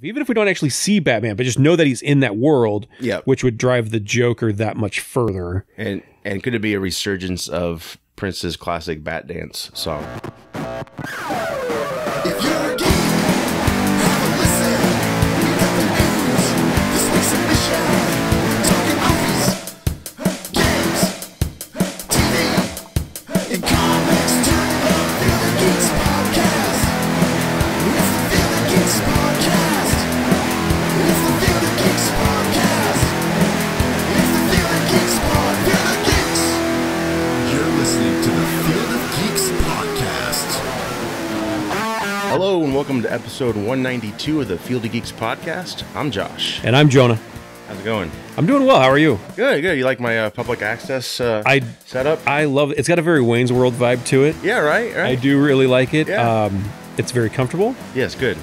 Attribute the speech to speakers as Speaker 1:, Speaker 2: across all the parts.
Speaker 1: Even if we don't actually see Batman, but just know that he's in that world, which would drive the Joker that much further.
Speaker 2: And could it be a resurgence of Prince's classic Bat Dance song?
Speaker 3: If you're a geek, have a listen. We got the news. This week's submission. Talking movies, games, TV, and comics. Turn it up. Feel the Geeks podcast. It's the Feel the Geeks podcast. It's the Feel the Geeks podcast. It's the Feel the Geeks pod. Feel the Geeks. You're listening to the Field of Geeks podcast.
Speaker 2: Hello and welcome to episode 192 of the Field of Geeks podcast. I'm Josh.
Speaker 1: And I'm Jonah.
Speaker 2: How's it going?
Speaker 1: I'm doing well. How are you?
Speaker 2: Good, good. You like my public access setup?
Speaker 1: I love it. It's got a very Wayne's World vibe to it.
Speaker 2: Yeah, right.
Speaker 1: I do really like it.
Speaker 2: Yeah.
Speaker 1: It's very comfortable.
Speaker 2: Yes, good.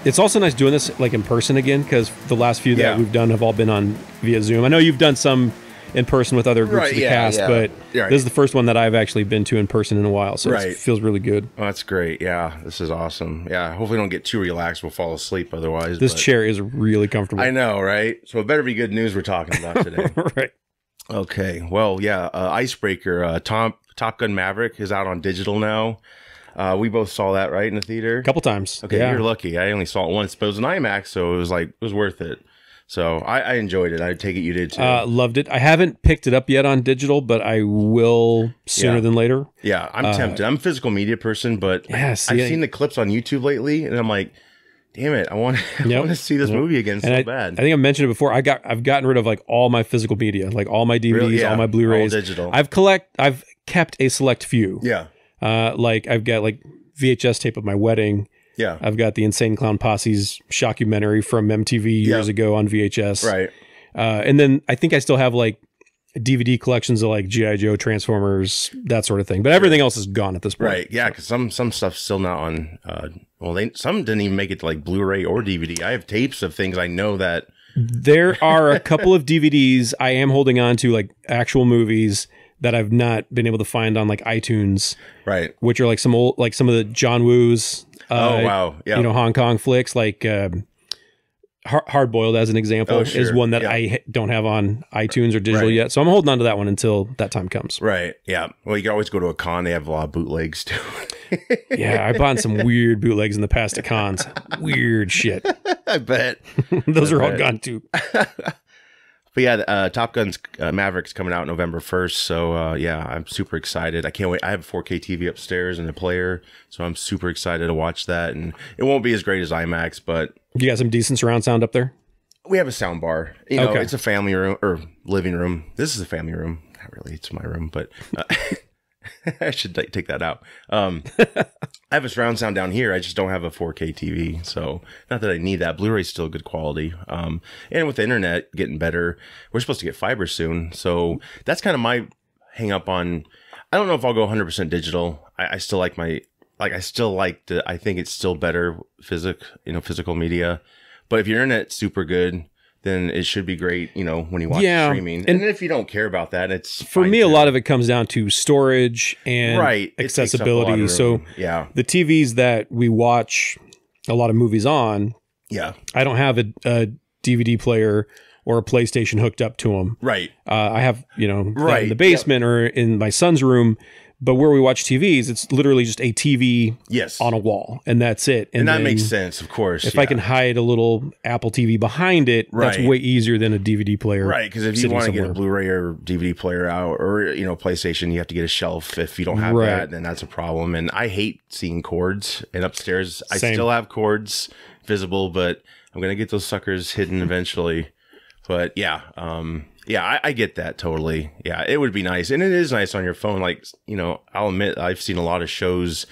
Speaker 1: It's also nice doing this like in person again, because the last few that we've done have all been on via Zoom. I know you've done some in person with other groups of the cast, but this is the first one that I've actually been to in person in a while, so it feels really good.
Speaker 2: Oh, that's great. Yeah, this is awesome. Yeah, hopefully don't get too relaxed. We'll fall asleep otherwise.
Speaker 1: This chair is really comfortable.
Speaker 2: I know, right? So it better be good news we're talking about today.
Speaker 1: Right.
Speaker 2: Okay. Well, yeah, Icebreaker, Top Gun Maverick is out on digital now. We both saw that, right, in the theater?
Speaker 1: A couple times.
Speaker 2: Okay, you're lucky. I only saw it once, but it was an IMAX, so it was worth it. So I enjoyed it. I take it you did too.
Speaker 1: Loved it. I haven't picked it up yet on digital, but I will sooner than later.
Speaker 2: Yeah, I'm tempted. I'm a physical media person, but I've seen the clips on YouTube lately, and I'm like, damn it, I want to see this movie again so bad.
Speaker 1: I think I mentioned it before. I've gotten rid of like all my physical media, like all my DVDs,
Speaker 2: really?
Speaker 1: all my Blu-rays.
Speaker 2: All digital.
Speaker 1: I've kept a select few.
Speaker 2: Yeah.
Speaker 1: Like I've got like VHS tape of my wedding.
Speaker 2: Yeah.
Speaker 1: I've got the Insane Clown Posse's shockumentary from MTV years ago on VHS.
Speaker 2: Right.
Speaker 1: And then I think I still have like DVD collections of like G.I. Joe, Transformers, that sort of thing. But everything else is gone at this point.
Speaker 2: Right. Yeah, because some stuff's still not on. Some didn't even make it to like Blu-ray or DVD. I have tapes of things I know that.
Speaker 1: There are a couple of DVDs I am holding on to, like actual movies that I've not been able to find on like iTunes. Right. Which are like some of the John Woo's.
Speaker 2: Oh, wow. Yeah.
Speaker 1: Hong Kong flicks, like Hard Boiled, as an example, is one that I don't have on iTunes or digital yet. So I'm holding on to that one until that time comes.
Speaker 2: Right. Yeah. Well, you can always go to a con. They have a lot of bootlegs too.
Speaker 1: Yeah. I bought some weird bootlegs in the past at cons. Weird shit.
Speaker 2: I bet.
Speaker 1: Those are all gone too.
Speaker 2: But yeah, Top Gun's Maverick's coming out November 1st. So I'm super excited. I can't wait. I have a 4K TV upstairs and a player, so I'm super excited to watch that. And it won't be as great as IMAX, but
Speaker 1: you got some decent surround sound up there?
Speaker 2: We have a sound bar. It's a family room or living room. This is a family room. Not really. It's my room, but I should take that out. I have a surround sound down here. I just don't have a 4K TV. So not that I need that. Blu-ray's still good quality. And with the internet getting better, we're supposed to get fiber soon. So that's kind of my hang up on. I don't know if I'll go 100% digital. I still like I think it's still better physical media. But if your internet's super good, then it should be great, when you watch streaming. And if you don't care about that, it's
Speaker 1: for me, a lot of it comes down to storage and accessibility. So the TVs that we watch a lot of movies on, I don't have a DVD player or a PlayStation hooked up to them. Right. I have, that in the basement or in my son's room. But where we watch TVs, it's literally just a TV on a wall, and that's it.
Speaker 2: And that makes sense, of course.
Speaker 1: If I can hide a little Apple TV behind it, that's way easier than a DVD player.
Speaker 2: Right, because if you want to get a Blu-ray or DVD player out, or PlayStation, you have to get a shelf. If you don't have that, then that's a problem. And I hate seeing cords. And upstairs, I still have cords visible, but I'm gonna get those suckers hidden eventually. But I get that totally. Yeah, it would be nice. And it is nice on your phone. Like, I'll admit I've seen a lot of shows,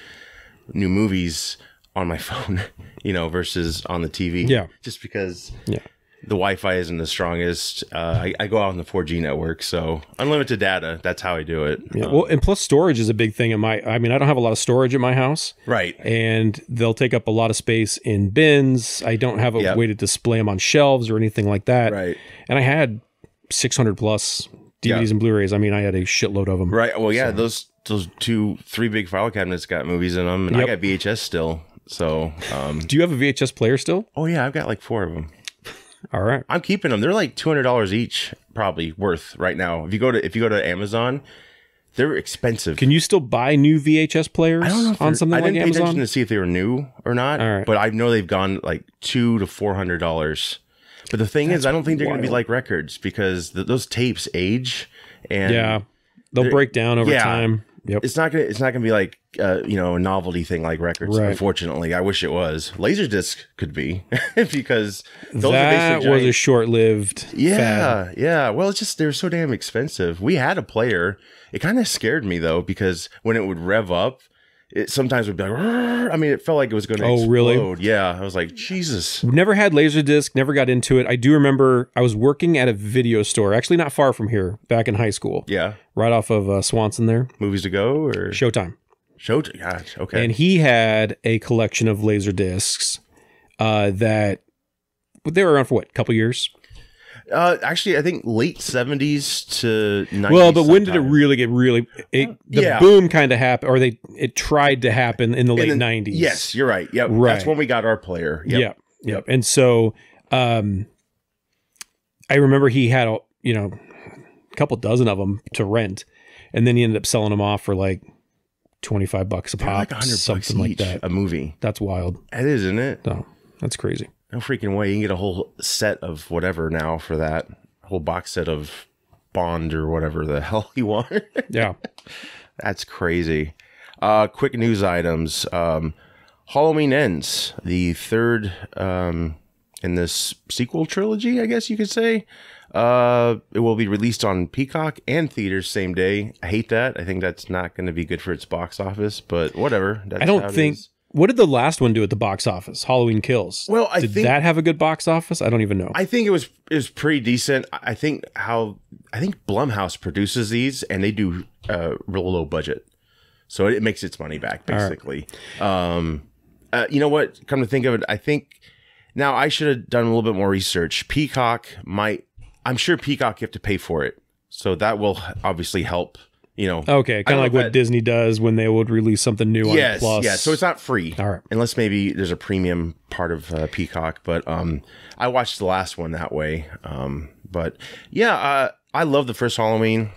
Speaker 2: new movies on my phone, versus on the TV. Yeah. Just because the Wi-Fi isn't the strongest. I go out on the 4G network, so unlimited data. That's how I do it.
Speaker 1: Yeah. Well, and plus storage is a big thing I don't have a lot of storage in my house. Right. And they'll take up a lot of space in bins. I don't have a way to display them on shelves or anything like that. Right. And I had 600 plus DVDs and Blu-rays. I had a shitload of them.
Speaker 2: Right. Well, those 3 big file cabinets got movies in them, and I got VHS still. So,
Speaker 1: do you have a VHS player still?
Speaker 2: Oh yeah, I've got like 4 of them.
Speaker 1: All right,
Speaker 2: I'm keeping them. They're like $200 each, probably worth right now. If you go to Amazon, they're expensive.
Speaker 1: Can you still buy new VHS players? I don't know on something like Amazon. I didn't pay attention
Speaker 2: to see if they were new or not.
Speaker 1: All right.
Speaker 2: But I know they've gone like $200 to $400. But the thing is, I don't think they're going to be like records because those tapes age, and
Speaker 1: they'll break down over time. Yep.
Speaker 2: It's not gonna be like a novelty thing like records. Right. Unfortunately, I wish it was. Laserdisc could be because those
Speaker 1: that was a short-lived.
Speaker 2: Fad. Yeah. Well, it's just they're so damn expensive. We had a player. It kind of scared me though because when it would rev up, it sometimes would be like. I mean, it felt like it was going to explode.
Speaker 1: Really?
Speaker 2: Yeah. I was like, Jesus.
Speaker 1: Never had Laserdisc. Never got into it. I do remember I was working at a video store, actually not far from here, back in high school.
Speaker 2: Yeah.
Speaker 1: Right off of Swanson there.
Speaker 2: Movies to go or
Speaker 1: Showtime.
Speaker 2: Showtime. Gosh, okay.
Speaker 1: And he had a collection of Laserdiscs that they were around for what, a couple years?
Speaker 2: Actually, I think late 70s to 90s.
Speaker 1: Well, but when did it really get the boom kind of happened, or it tried to happen in the late 90s?
Speaker 2: Yes, you're right. Yep. Right. That's when we got our player.
Speaker 1: Yep. And so I remember he had a couple dozen of them to rent, and then he ended up selling them off for like $25 a pop,
Speaker 2: like
Speaker 1: something
Speaker 2: $100
Speaker 1: like
Speaker 2: each,
Speaker 1: that.
Speaker 2: A movie.
Speaker 1: That's wild.
Speaker 2: It is, isn't it?
Speaker 1: No, that's crazy.
Speaker 2: No freaking way. You can get a whole set of whatever now for that. A whole box set of Bond or whatever the hell you want.
Speaker 1: Yeah.
Speaker 2: That's crazy. Quick news items. Halloween Ends, the third in this sequel trilogy, I guess you could say. It will be released on Peacock and theaters same day. I hate that. I think that's not going to be good for its box office, but whatever. That's
Speaker 1: I don't think... What did the last one do at the box office? Halloween Kills.
Speaker 2: Well,
Speaker 1: did that have a good box office? I don't even know.
Speaker 2: I think it was pretty decent. I think Blumhouse produces these and they do real low budget, so it makes its money back basically. Right. You know what? Come to think of it, I think now I should have done a little bit more research. Peacock I'm sure Peacock you have to pay for it, so that will obviously help.
Speaker 1: Okay, kind of like what Disney does when they would release something new on Plus.
Speaker 2: Yeah, so it's not free.
Speaker 1: All right.
Speaker 2: Unless maybe there's a premium part of Peacock, but I watched the last one that way. But yeah, I love the first Halloween.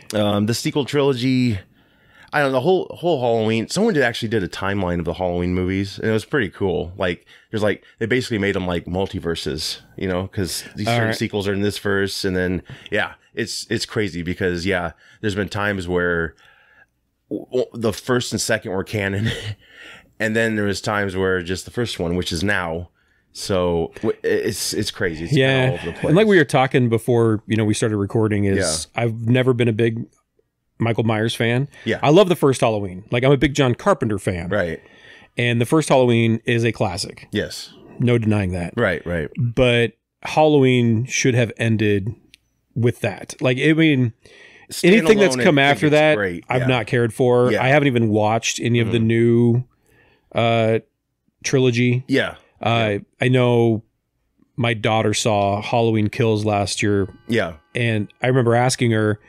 Speaker 2: The sequel trilogy, I don't know, the whole Halloween, someone actually did a timeline of the Halloween movies, and it was pretty cool. Like, they basically made them like multiverses, because these certain sequels are in this verse, and then, it's crazy because, there's been times where the first and second were canon, and then there was times where just the first one, which is now. So it's crazy. It's kind of all over the place.
Speaker 1: And like we were talking before, we started recording, I've never been a big Michael Myers fan.
Speaker 2: Yeah.
Speaker 1: I love the first Halloween. Like, I'm a big John Carpenter fan.
Speaker 2: Right.
Speaker 1: And the first Halloween is a classic.
Speaker 2: Yes.
Speaker 1: No denying that.
Speaker 2: Right.
Speaker 1: But Halloween should have ended with that. Like, I mean, anything that's come after that, great. I've not cared for. Yeah. I haven't even watched any of the new trilogy.
Speaker 2: Yeah.
Speaker 1: I know my daughter saw Halloween Kills last year.
Speaker 2: Yeah.
Speaker 1: And I remember asking her,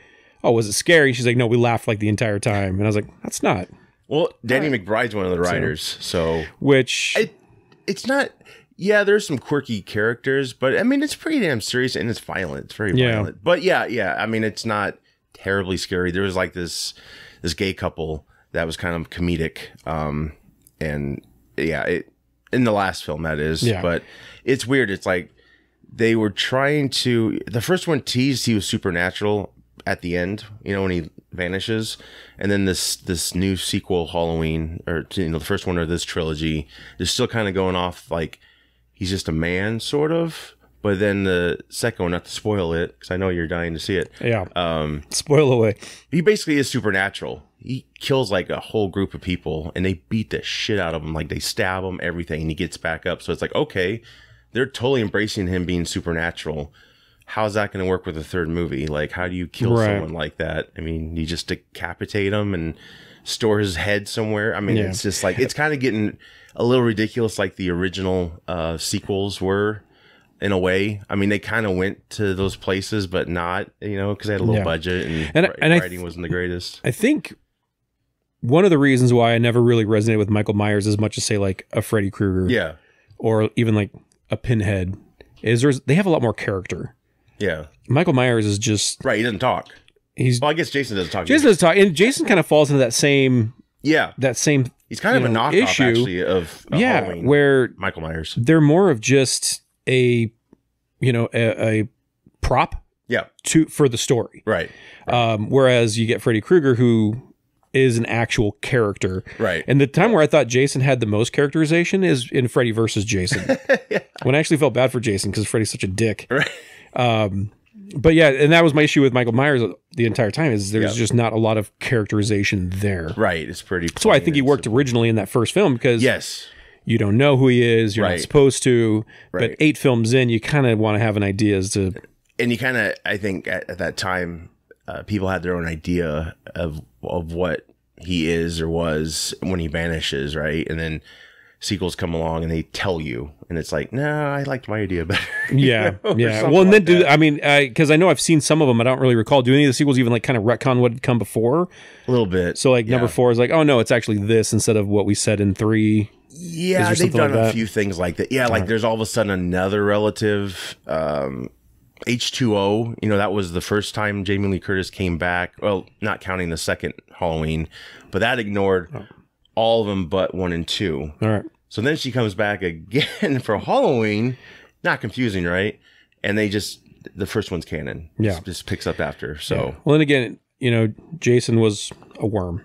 Speaker 1: oh, was it scary? She's like, no, we laughed like the entire time. And I was like, that's not.
Speaker 2: Well, Danny McBride's one of the writers. So
Speaker 1: which...
Speaker 2: It's not... Yeah, there's some quirky characters, but I mean, it's pretty damn serious and it's violent. It's very violent. But yeah. I mean, it's not terribly scary. There was like this gay couple that was kind of comedic. And yeah, in the last film, that is. Yeah. But it's weird. It's like they were trying to... The first one teased he was supernatural at the end, when he vanishes, and then this new sequel Halloween, or the first one of this trilogy, they're still kind of going off like he's just a man sort of, but then the second one, not to spoil it because I know you're dying to see it,
Speaker 1: spoil away,
Speaker 2: he basically is supernatural. He kills like a whole group of people and they beat the shit out of him, like they stab him, everything, and he gets back up. So it's like, okay, they're totally embracing him being supernatural. How's that going to work with a third movie? Like, how do you kill someone like that? I mean, you just decapitate him and store his head somewhere. I mean, it's just like, it's kind of getting a little ridiculous like the original sequels were in a way. I mean, they kind of went to those places, but not, because they had a low budget and writing wasn't the greatest.
Speaker 1: I think one of the reasons why I never really resonated with Michael Myers as much as, say, like a Freddy Krueger.
Speaker 2: Yeah.
Speaker 1: Or even like a Pinhead is they have a lot more character.
Speaker 2: Yeah.
Speaker 1: Michael Myers is just...
Speaker 2: Right, he doesn't talk. Well, I guess Jason doesn't talk.
Speaker 1: Jason doesn't talk. And Jason kind of falls into that same...
Speaker 2: Yeah.
Speaker 1: That same...
Speaker 2: He's kind of a knockoff, actually, of Halloween.
Speaker 1: Where
Speaker 2: Michael Myers.
Speaker 1: They're more of just a prop.
Speaker 2: Yeah.
Speaker 1: For the story.
Speaker 2: Right.
Speaker 1: Whereas you get Freddy Krueger, who is an actual character.
Speaker 2: Right.
Speaker 1: And the time where I thought Jason had the most characterization is in Freddy versus Jason. Yeah. When I actually felt bad for Jason because Freddy's such a dick.
Speaker 2: Right.
Speaker 1: But yeah, and that was my issue with Michael Myers the entire time is there's just not a lot of characterization there.
Speaker 2: Right. It's pretty...
Speaker 1: So I think he worked originally in that first film because you don't know who he is. You're not supposed to. Right. But 8 films in, you kind of want to have an idea as to...
Speaker 2: And you kind of, I think at that time... people had their own idea of what he is or was when he vanishes, right? And then sequels come along and they tell you, and it's like, nah, I liked my idea better.
Speaker 1: Yeah, yeah. Well, and then because I know I've seen some of them, I don't really recall. Do any of the sequels even like kind of retcon what had come before?
Speaker 2: A little bit.
Speaker 1: So like number 4 is like, oh no, it's actually this instead of what we said in 3.
Speaker 2: Yeah, they've done a few things like that. Yeah, like there's all of a sudden another relative. H2O, that was the first time Jamie Lee Curtis came back. Well, not counting the second Halloween, but that ignored all of them but 1 and 2.
Speaker 1: All right.
Speaker 2: So then she comes back again for Halloween. Not confusing, right? And the first one's canon.
Speaker 1: Yeah.
Speaker 2: Just picks up after. So. Yeah.
Speaker 1: Well, and again, Jason was a worm.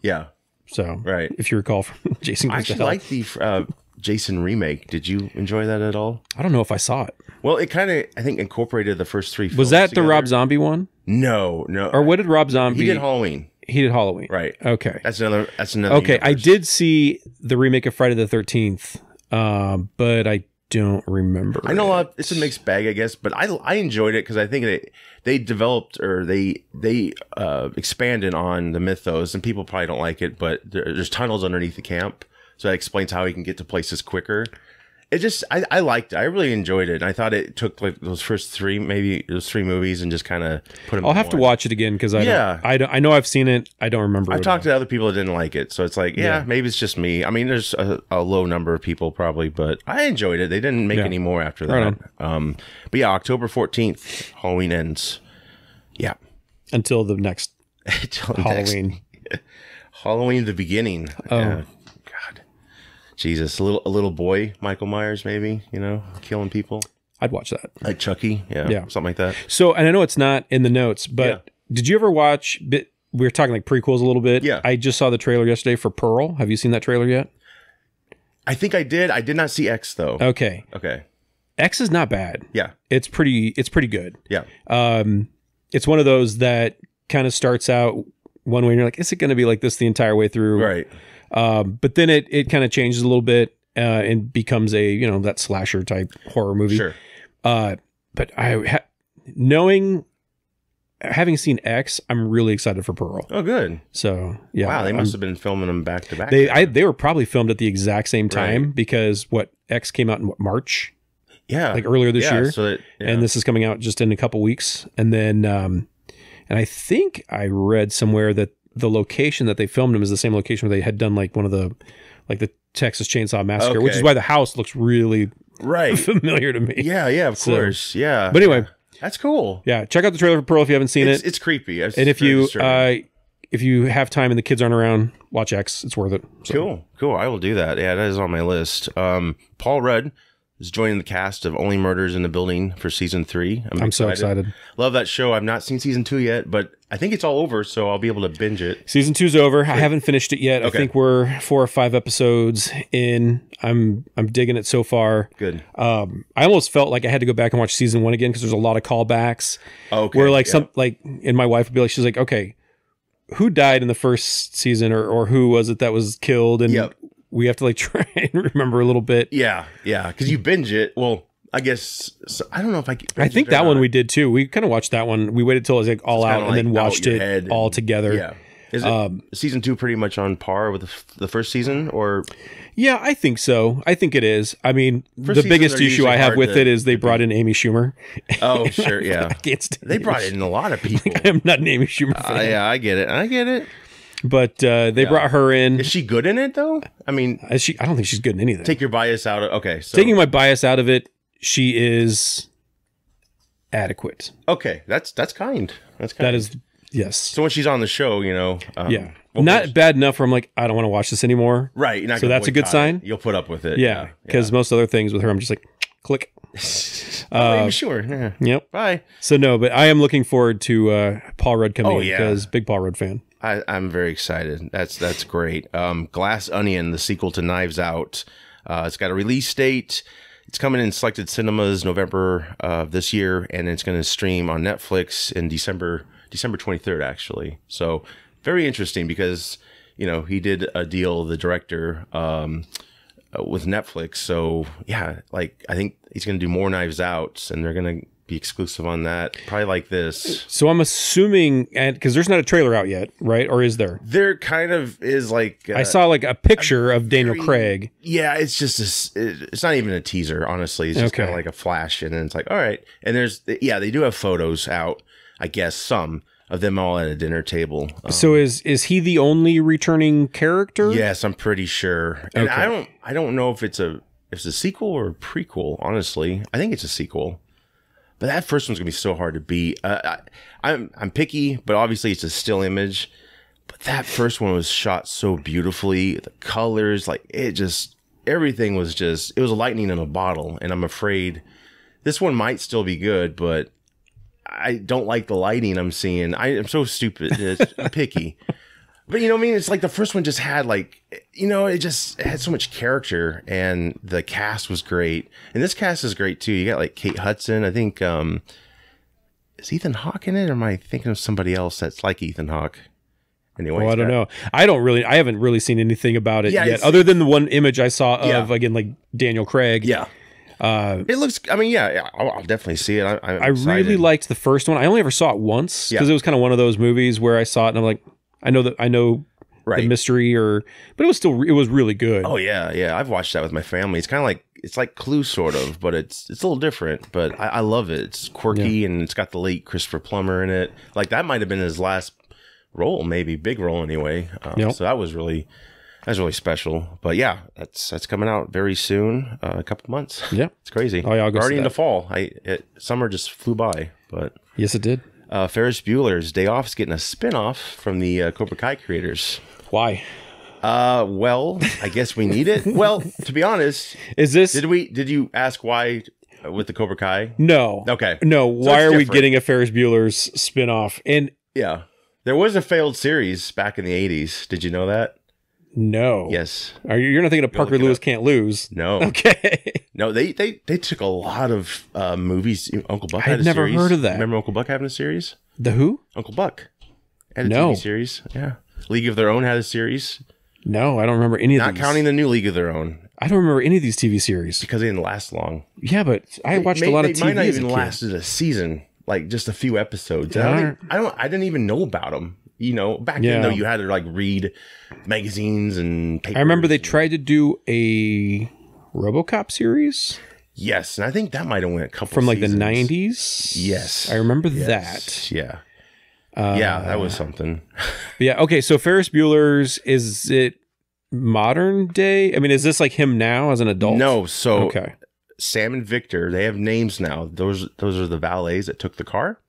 Speaker 2: Yeah.
Speaker 1: So.
Speaker 2: Right.
Speaker 1: If you recall from Jason Goes to Hell.
Speaker 2: I actually like the Jason remake. Did you enjoy that at all?
Speaker 1: I don't know if I saw it.
Speaker 2: Well, it kind of, I think, incorporated the first 3 films.
Speaker 1: Was that
Speaker 2: together.
Speaker 1: the Rob Zombie one?
Speaker 2: No.
Speaker 1: Or what did Rob Zombie?
Speaker 2: He did Halloween.
Speaker 1: He did Halloween.
Speaker 2: Right.
Speaker 1: Okay.
Speaker 2: That's another.
Speaker 1: Okay, universe. I did see the remake of Friday the 13th, but I don't remember.
Speaker 2: I know it's a mixed bag, I guess, but I enjoyed it because I think they developed or they expanded on the mythos, and people probably don't like it, but there's tunnels underneath the camp, so that explains how he can get to places quicker. It just, I liked it. I really enjoyed it. And I thought it took like those first 3 movies and just kind of put them.
Speaker 1: I'll have to watch it again because I know I've seen it. I don't remember.
Speaker 2: I've talked to other people that didn't like it, so it's like, maybe it's just me. I mean, there's a low number of people probably, but I enjoyed it. They didn't make any more after that. Right. But yeah, October 14th, Halloween ends. Yeah,
Speaker 1: until the next Halloween.
Speaker 2: Halloween, the beginning.
Speaker 1: Oh.
Speaker 2: Jesus, a little boy, Michael Myers, maybe, killing people.
Speaker 1: I'd watch that.
Speaker 2: Like Chucky, yeah, something like that.
Speaker 1: So, and I know it's not in the notes, but did you ever watch? We were talking like prequels a little bit.
Speaker 2: Yeah,
Speaker 1: I just saw the trailer yesterday for Pearl. Have you seen that trailer yet?
Speaker 2: I think I did. I did not see X though.
Speaker 1: Okay. X is not bad.
Speaker 2: Yeah,
Speaker 1: it's pretty good.
Speaker 2: Yeah.
Speaker 1: It's one of those that kind of starts out one way, and you're like, is it going to be like this the entire way through?
Speaker 2: Right.
Speaker 1: But then it kind of changes a little bit and becomes a that slasher type horror movie.
Speaker 2: Sure.
Speaker 1: But having seen X, I'm really excited for Pearl.
Speaker 2: Oh, good.
Speaker 1: So yeah.
Speaker 2: Wow, they must have been filming them back to back.
Speaker 1: They were probably filmed at the exact same time because X came out in March.
Speaker 2: Yeah,
Speaker 1: like earlier this year.
Speaker 2: So
Speaker 1: and this is coming out just in a couple weeks. And then and I think I read somewhere that the location that they filmed them is the same location where they had done like one of the Texas Chainsaw Massacre, which is why the house looks really familiar to me.
Speaker 2: Yeah, of course. Yeah.
Speaker 1: But anyway,
Speaker 2: that's cool.
Speaker 1: Yeah, check out the trailer for Pearl if you haven't seen it.
Speaker 2: It's creepy.
Speaker 1: And if you have time and the kids aren't around, watch X. It's worth it.
Speaker 2: So. Cool. I will do that. Yeah, that is on my list. Paul Rudd is joining the cast of Only Murders in the Building for season 3. I'm
Speaker 1: so excited.
Speaker 2: Love that show. I've not seen season 2 yet, but I think it's all over, so I'll be able to binge it.
Speaker 1: Season 2's over. I haven't finished it yet. Okay. I think we're 4 or 5 episodes in. I'm digging it so far.
Speaker 2: Good.
Speaker 1: I almost felt like I had to go back and watch season 1 again because there's a lot of callbacks.
Speaker 2: Okay.
Speaker 1: Where and my wife would be like, she's like, okay, who died in the first season or who was it that was killed? And we have to like try and remember a little bit.
Speaker 2: Yeah. Because you binge it. Well, I guess I don't know if
Speaker 1: I think that one we did too. We kind of watched that one. We waited till it was like all out and then watched it all together.
Speaker 2: Yeah. Is it season 2 pretty much on par with the first season, or?
Speaker 1: Yeah, I think so. I think it is. I mean, the biggest issue I have with it is they brought in Amy Schumer.
Speaker 2: Oh, sure, yeah.
Speaker 1: I can't stand
Speaker 2: they brought in a lot of people.
Speaker 1: I'm not an Amy Schumer fan.
Speaker 2: Yeah, I get it.
Speaker 1: But they brought her in.
Speaker 2: Is she good in it though? I mean,
Speaker 1: I don't think she's good in anything.
Speaker 2: Take your bias out of okay. So.
Speaker 1: Taking my bias out of it, she is adequate.
Speaker 2: Okay, that's kind. That's kind.
Speaker 1: That is yes.
Speaker 2: So when she's on the show, you know,
Speaker 1: not bad enough where I'm like, I don't want to watch this anymore.
Speaker 2: Right. You're not
Speaker 1: so that's a good sign.
Speaker 2: You'll put up with it.
Speaker 1: Yeah, because most other things with her, I'm just like, click.
Speaker 2: Sure. Yeah.
Speaker 1: Yep.
Speaker 2: Bye.
Speaker 1: So no, but I am looking forward to Paul Rudd coming in because big Paul Rudd fan.
Speaker 2: I'm very excited. That's great. Glass Onion, the sequel to Knives Out. It's got a release date. It's coming in selected cinemas November of this year, and it's going to stream on Netflix in December 23rd, actually. So very interesting because, you know, he did a deal, the director, with Netflix. So yeah, like I think he's going to do more Knives Out, and they're going to be exclusive on that, probably like this.
Speaker 1: So I'm assuming, and because there's not a trailer out yet, right? Or is there?
Speaker 2: There kind of is. Like
Speaker 1: I saw like a picture of Daniel Craig.
Speaker 2: Yeah, it's just it's not even a teaser, honestly. It's just kind of like a flash, and then it's like, all right. And they do have photos out, I guess, some of them all at a dinner table.
Speaker 1: So is he the only returning character?
Speaker 2: Yes, I'm pretty sure. And I don't know if it's a sequel or a prequel. Honestly, I think it's a sequel. But that first one's gonna be so hard to beat. I'm picky, but obviously it's a still image. But that first one was shot so beautifully. The colors, like everything was it was lightning in a bottle. And I'm afraid this one might still be good, but I don't like the lighting I'm seeing. I'm so stupid. I'm picky. But you know what I mean? It's like the first one just had like, you know, it had so much character, and the cast was great. And this cast is great too. You got like Kate Hudson. I think, is Ethan Hawke in it, or am I thinking of somebody else that's like Ethan Hawke? Anyway,
Speaker 1: I don't know. I haven't really seen anything about it yet, other than the one image I saw of again, like Daniel Craig.
Speaker 2: Yeah. It looks, I mean, I'll definitely see it.
Speaker 1: I really liked the first one. I only ever saw it once because it was kind of one of those movies where I saw it and I'm like, I know the mystery, but it was really good.
Speaker 2: Oh yeah. I've watched that with my family. It's kind of like, it's like Clue sort of, but it's a little different, but I love it. It's quirky and it's got the late Christopher Plummer in it. Like that might've been his last role, maybe big role anyway. So that was really special. But yeah, that's coming out very soon, a couple months. Yeah. It's crazy. Oh yeah, I'll go already into fall. Summer just flew by, but
Speaker 1: yes, it did.
Speaker 2: Ferris Bueller's Day Off is getting a spin-off from the Cobra Kai creators.
Speaker 1: Why?
Speaker 2: Well, I guess we need it. Well, to be honest, did you ask why with the Cobra Kai?
Speaker 1: No.
Speaker 2: Okay.
Speaker 1: No, why are we getting a Ferris Bueller's spin-off? And
Speaker 2: yeah. There was a failed series back in the 80s. Did you know that?
Speaker 1: No.
Speaker 2: Yes.
Speaker 1: You're not thinking of Parker Lewis Can't Lose?
Speaker 2: No.
Speaker 1: Okay.
Speaker 2: No, they took a lot of movies. Uncle Buck had a series.
Speaker 1: I'd never heard of that.
Speaker 2: Remember Uncle Buck having a series?
Speaker 1: The who?
Speaker 2: Uncle Buck. Had a TV series. Yeah. League of Their Own had a series.
Speaker 1: No, I don't remember any of these.
Speaker 2: Not counting the new League of Their Own.
Speaker 1: I don't remember any of these TV series.
Speaker 2: Because they didn't last long.
Speaker 1: Yeah, but I watched a lot of TV. They might not even
Speaker 2: lasted a season. Like just a few episodes. I didn't even know about them. You know, back then though, you had to like read magazines and papers.
Speaker 1: I remember they tried to do a RoboCop series.
Speaker 2: Yes, and I think that might have went a couple
Speaker 1: from like
Speaker 2: seasons.
Speaker 1: the 90s.
Speaker 2: Yes,
Speaker 1: I remember that.
Speaker 2: Yeah, that was something.
Speaker 1: Yeah. Okay. So Ferris Bueller's, is it modern day? I mean, is this like him now as an adult?
Speaker 2: No. So Sam and Victor, they have names now. Those are the valets that took the car.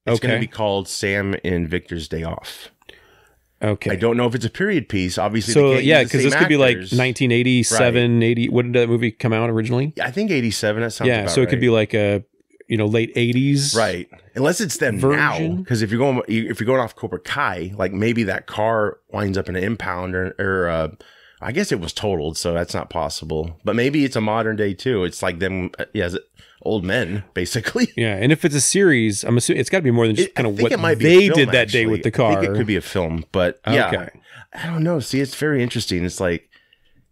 Speaker 2: It's going to be called Sam and Victor's Day Off. Okay. I don't know if it's a period piece. Obviously,
Speaker 1: so yeah, because this could be like 1987, 80. When did that movie come out originally?
Speaker 2: I think 87. That sounds about
Speaker 1: so it could be like a late 80s,
Speaker 2: right? Unless it's them version. Now, because if you're going off Cobra Kai, like maybe that car winds up in an impound or I guess it was totaled, so that's not possible. But maybe it's a modern day too. It's like them, old men, basically. Yeah,
Speaker 1: and if it's a series, I'm assuming it's got to be more than just kind of what they did that day with the car.
Speaker 2: I think it could be a film, but I don't know. See, it's very interesting. It's like,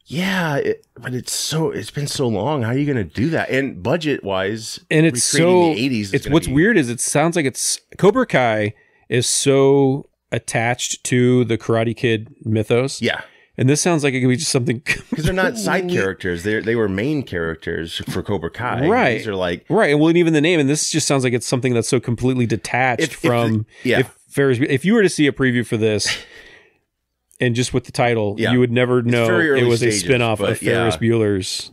Speaker 2: but it's been so long. How are you going to do that? And budget wise,
Speaker 1: and it's so
Speaker 2: the 80s.
Speaker 1: It's what's weird is it sounds like Cobra Kai is so attached to the Karate Kid mythos.
Speaker 2: Yeah.
Speaker 1: And this sounds like it could be just something
Speaker 2: because they're not side characters; they were main characters for Cobra Kai.
Speaker 1: Right?
Speaker 2: These are like
Speaker 1: right. Well, and even the name, and this just sounds like it's something that's so completely detached from. If you were to see a preview for this, and just with the title, you would never know it was a spinoff of Ferris Bueller's.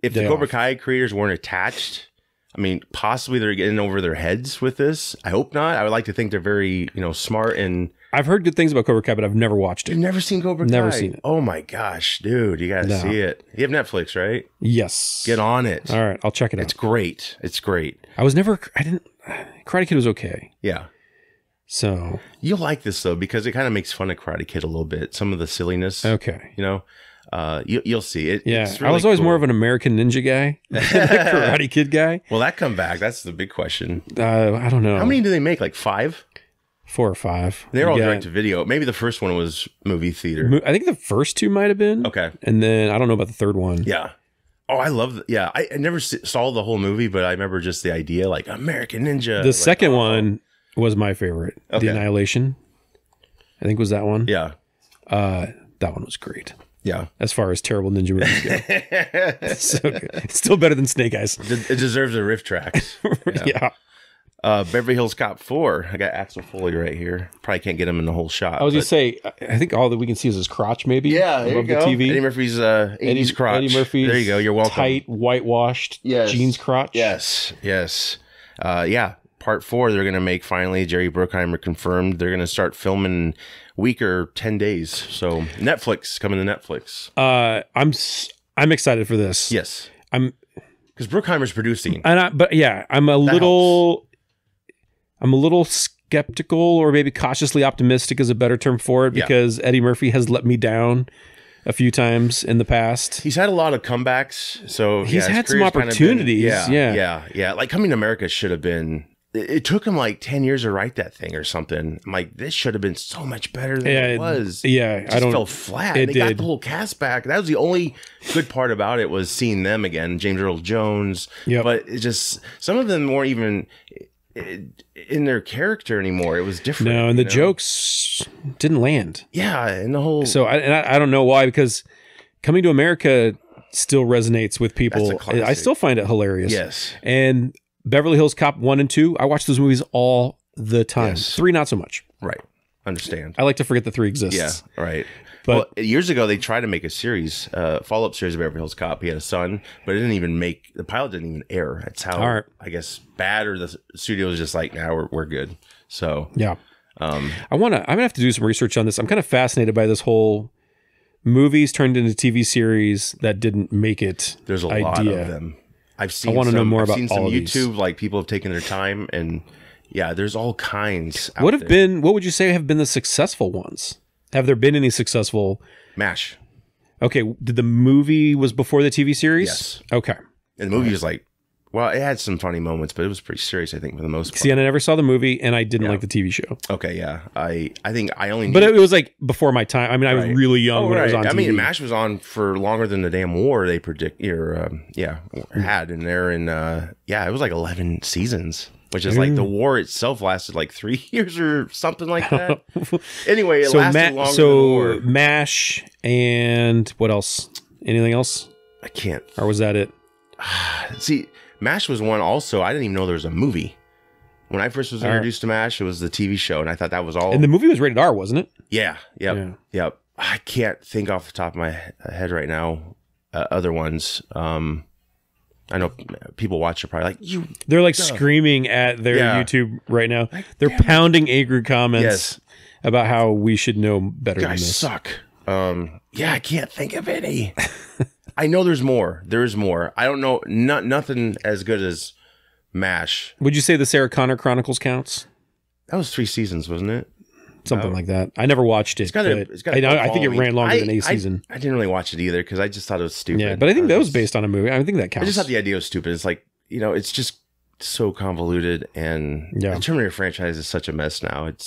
Speaker 2: If the Cobra Kai creators weren't attached, I mean, possibly they're getting over their heads with this. I hope not. I would like to think they're very, smart, and
Speaker 1: I've heard good things about Cobra Kai, but I've never watched it.
Speaker 2: You've never seen Cobra Kai?
Speaker 1: Never seen it.
Speaker 2: Oh my gosh, dude, you got to see it. You have Netflix, right?
Speaker 1: Yes.
Speaker 2: Get on it.
Speaker 1: All right, I'll check it out.
Speaker 2: It's great. It's great.
Speaker 1: Karate Kid was okay.
Speaker 2: Yeah.
Speaker 1: So
Speaker 2: you'll like this though, because it kind of makes fun of Karate Kid a little bit. Some of the silliness.
Speaker 1: Okay.
Speaker 2: You'll see it.
Speaker 1: Yeah.
Speaker 2: It's really
Speaker 1: I was always more of an American Ninja guy than a Karate Kid guy.
Speaker 2: Will that come back? That's the big question.
Speaker 1: I don't know.
Speaker 2: How many do they make? Like 5?
Speaker 1: 4 or 5.
Speaker 2: They're all direct to video. Maybe the first one was movie theater.
Speaker 1: I think the first 2 might have been.
Speaker 2: Okay.
Speaker 1: And then I don't know about the third one.
Speaker 2: Yeah. Oh, I love I never saw the whole movie, but I remember just the idea, like American Ninja.
Speaker 1: The second one was my favorite. Okay. The Annihilation, I think, was that one.
Speaker 2: Yeah.
Speaker 1: That one was great.
Speaker 2: Yeah.
Speaker 1: As far as terrible ninja movies go. It's so good. It's still better than Snake Eyes.
Speaker 2: It deserves a riff tracks.
Speaker 1: Yeah.
Speaker 2: Beverly Hills Cop 4. I got Axel Foley right here. Probably can't get him in the whole shot.
Speaker 1: I was going to say, I think all that we can see is his crotch, maybe.
Speaker 2: Yeah, there
Speaker 1: above
Speaker 2: you go.
Speaker 1: the TV.
Speaker 2: Eddie Murphy's 80s crotch.
Speaker 1: Eddie Murphy's
Speaker 2: there you go. You're welcome.
Speaker 1: Tight, whitewashed jeans crotch.
Speaker 2: Yes. Yeah. Part 4 they're going to make finally. Jerry Bruckheimer confirmed. They're going to start filming week or 10 days. So Netflix, coming to Netflix.
Speaker 1: I'm excited for this.
Speaker 2: Yes. Because Bruckheimer's producing.
Speaker 1: I'm a little skeptical, or maybe cautiously optimistic is a better term for it, because Eddie Murphy has let me down a few times in the past.
Speaker 2: He's had a lot of comebacks, so
Speaker 1: he's had some opportunities.
Speaker 2: Yeah. Like Coming to America should have been. It took him like 10 years to write that thing or something. I'm like, this should have been so much better than it was.
Speaker 1: Yeah,
Speaker 2: it just fell flat. They got the whole cast back. That was the only good part about it, was seeing them again. James Earl Jones.
Speaker 1: Yep.
Speaker 2: But it just, some of them weren't even in their character anymore. It was different.
Speaker 1: No, and the jokes didn't land.
Speaker 2: Yeah, and the whole.
Speaker 1: So I don't know why, because Coming to America still resonates with people. I still find it hilarious.
Speaker 2: Yes.
Speaker 1: And Beverly Hills Cop 1 and 2, I watch those movies all the time.
Speaker 2: Yes.
Speaker 1: 3, not so much.
Speaker 2: Right. Understand.
Speaker 1: I like to forget that 3 exists.
Speaker 2: Yeah, right.
Speaker 1: But
Speaker 2: years ago, they tried to make a series, follow-up series of Beverly Hills Cop. He had a son, but it didn't even make, the pilot didn't even air. That's how, I guess, bad, or the studio was just like, nah, we're good. So,
Speaker 1: yeah. I'm going to have to do some research on this. I'm kind of fascinated by this whole movies turned into TV series that didn't make it.
Speaker 2: There's a lot of them. I want
Speaker 1: to know more about all of
Speaker 2: YouTube,
Speaker 1: these.
Speaker 2: like people have taken their time, and there's all kinds.
Speaker 1: What would you say have been the successful ones? Have there been any successful?
Speaker 2: MASH.
Speaker 1: Okay, did the movie was before the TV series?
Speaker 2: Yes.
Speaker 1: Okay.
Speaker 2: And the movie was like, well, it had some funny moments, but it was pretty serious, I think, for the most part.
Speaker 1: See, I never saw the movie, and I didn't like the TV show.
Speaker 2: Okay, yeah. I think I only...
Speaker 1: But it was like before my time. I mean, I was really young when it was on TV.
Speaker 2: I mean, MASH was on for longer than the damn war they had. And they're in... it was like 11 seasons, which is like the war itself lasted like 3 years or something like that. Anyway, it lasted longer than the war.
Speaker 1: MASH and what else? Anything else?
Speaker 2: I can't.
Speaker 1: Or was that it?
Speaker 2: See... MASH was one also. I didn't even know there was a movie. When I first was introduced to MASH, it was the TV show, and I thought that was all.
Speaker 1: And the movie was rated R, wasn't it?
Speaker 2: Yeah. Yep. I can't think off the top of my head right now other ones. I know people watch it probably like,
Speaker 1: they're like screaming at their YouTube right now. Like, they're pounding angry comments about how we should know better than this.
Speaker 2: Suck. I can't think of any. I know there's more. There's more. I don't know. Nothing as good as MASH.
Speaker 1: Would you say the Sarah Connor Chronicles counts?
Speaker 2: That was 3 seasons, wasn't it?
Speaker 1: Something like that. I never watched it. I think it ran longer than a season.
Speaker 2: I didn't really watch it either because I just thought it was stupid.
Speaker 1: Yeah, but I think that was based on a movie. I think that counts.
Speaker 2: I just thought the idea was stupid. It's like, it's just so convoluted, and the Terminator franchise is such a mess now. It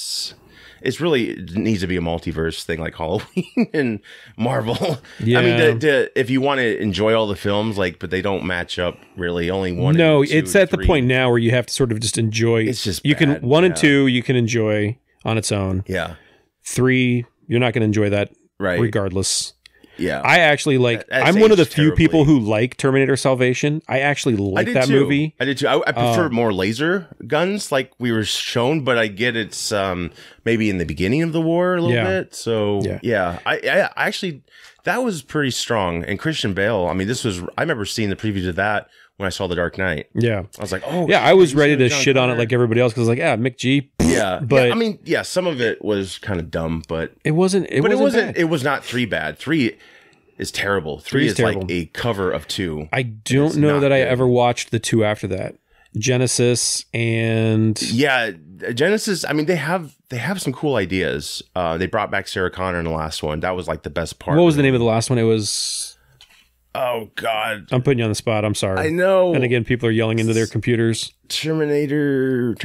Speaker 2: needs to be a multiverse thing like Halloween and Marvel. Yeah. I mean, if you want to enjoy all the films, but they don't match up really. Only one.
Speaker 1: No, it's at the point now where you have to sort of just enjoy.
Speaker 2: It's just
Speaker 1: you can 1 and 2 you can enjoy on its own.
Speaker 2: Yeah.
Speaker 1: 3 you're not going to enjoy that regardless.
Speaker 2: Yeah.
Speaker 1: I actually like, I'm one of the few people who like Terminator Salvation. I actually like that movie.
Speaker 2: I did too. I prefer more laser guns like we were shown, but I get it's maybe in the beginning of the war a little bit. So yeah, I actually, that was pretty strong. And Christian Bale, I mean, I remember seeing the preview to that when I saw The Dark Knight.
Speaker 1: Yeah.
Speaker 2: I was like, oh.
Speaker 1: Yeah, I was ready to shit on it like everybody else because I was like, yeah, Mick G.
Speaker 2: Yeah.
Speaker 1: But
Speaker 2: I mean, yeah, some of it was kind of dumb, but
Speaker 1: it wasn't bad.
Speaker 2: It was not 3 bad. 3 is terrible. 3 is terrible. Like a cover of 2.
Speaker 1: I don't know that I ever watched the 2 after that. Genesis and
Speaker 2: Genesis. I mean, they have some cool ideas. They brought back Sarah Connor in the last one. That was like the best part.
Speaker 1: What was the name of the last one? It was.
Speaker 2: Oh God!
Speaker 1: I'm putting you on the spot. I'm sorry.
Speaker 2: I know.
Speaker 1: And again, people are yelling into their computers.
Speaker 2: Terminator.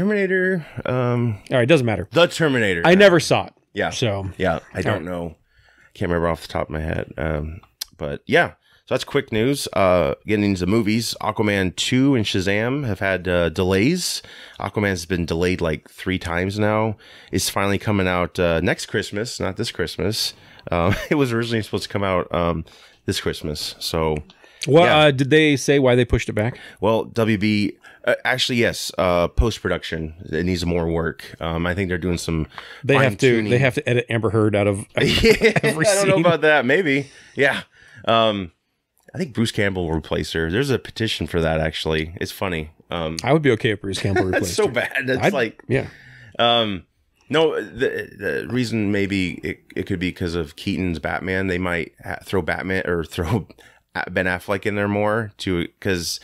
Speaker 1: All right, doesn't matter.
Speaker 2: The Terminator.
Speaker 1: I never saw it.
Speaker 2: Yeah.
Speaker 1: So
Speaker 2: yeah, I don't know. Can't remember off the top of my head. But yeah. So that's quick news. Getting into movies, Aquaman 2 and Shazam have had delays. Aquaman's been delayed like 3 times now. It's finally coming out next Christmas, not this Christmas. It was originally supposed to come out this Christmas. So,
Speaker 1: did they say why they pushed it back?
Speaker 2: Well, WB actually yes, post production it needs more work. I think they're doing some.
Speaker 1: They have to edit Amber Heard out of every
Speaker 2: I don't know about that. Maybe yeah. I think Bruce Campbell will replace her. There's a petition for that, actually. It's funny.
Speaker 1: I would be okay if Bruce Campbell replaced
Speaker 2: her.
Speaker 1: That's so bad.
Speaker 2: Yeah. No, the reason maybe it could be because of Keaton's Batman. They might throw Batman or throw Ben Affleck in there more because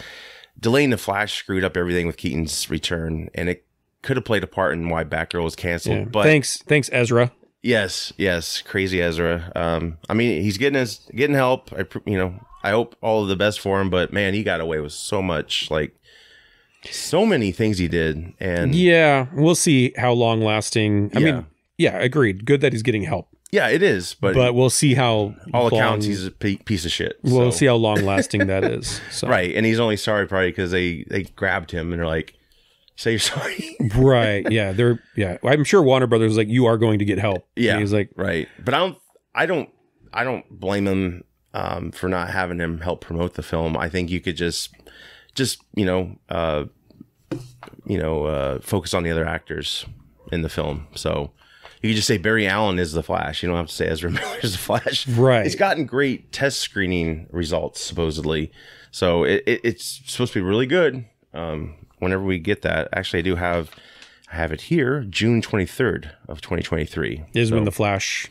Speaker 2: delaying the Flash screwed up everything with Keaton's return, and it could have played a part in why Batgirl was canceled.
Speaker 1: Yeah.
Speaker 2: But
Speaker 1: thanks, Ezra.
Speaker 2: Yes, crazy Ezra. I mean, he's getting help. I hope all of the best for him, but man, he got away with so much, like so many things he did. And
Speaker 1: yeah, we'll see how long lasting. I mean, yeah, agreed. Good that he's getting help.
Speaker 2: Yeah, it is, but
Speaker 1: we'll see how
Speaker 2: all accounts he's a piece of shit.
Speaker 1: We'll see how long lasting that is. So.
Speaker 2: Right, and he's only sorry probably because they grabbed him and they're like, "Say you're sorry."
Speaker 1: Right. Yeah. I'm sure Warner Brothers was like, "You are going to get help."
Speaker 2: Yeah.
Speaker 1: And he's like,
Speaker 2: right, but I don't blame him. For not having him help promote the film. I think you could just focus on the other actors in the film. So you could just say Barry Allen is the Flash. You don't have to say Ezra Miller is the Flash.
Speaker 1: Right.
Speaker 2: It's gotten great test screening results, supposedly. So it's supposed to be really good. Whenever we get that, actually, I have it here, June 23rd of 2023.
Speaker 1: Is when The Flash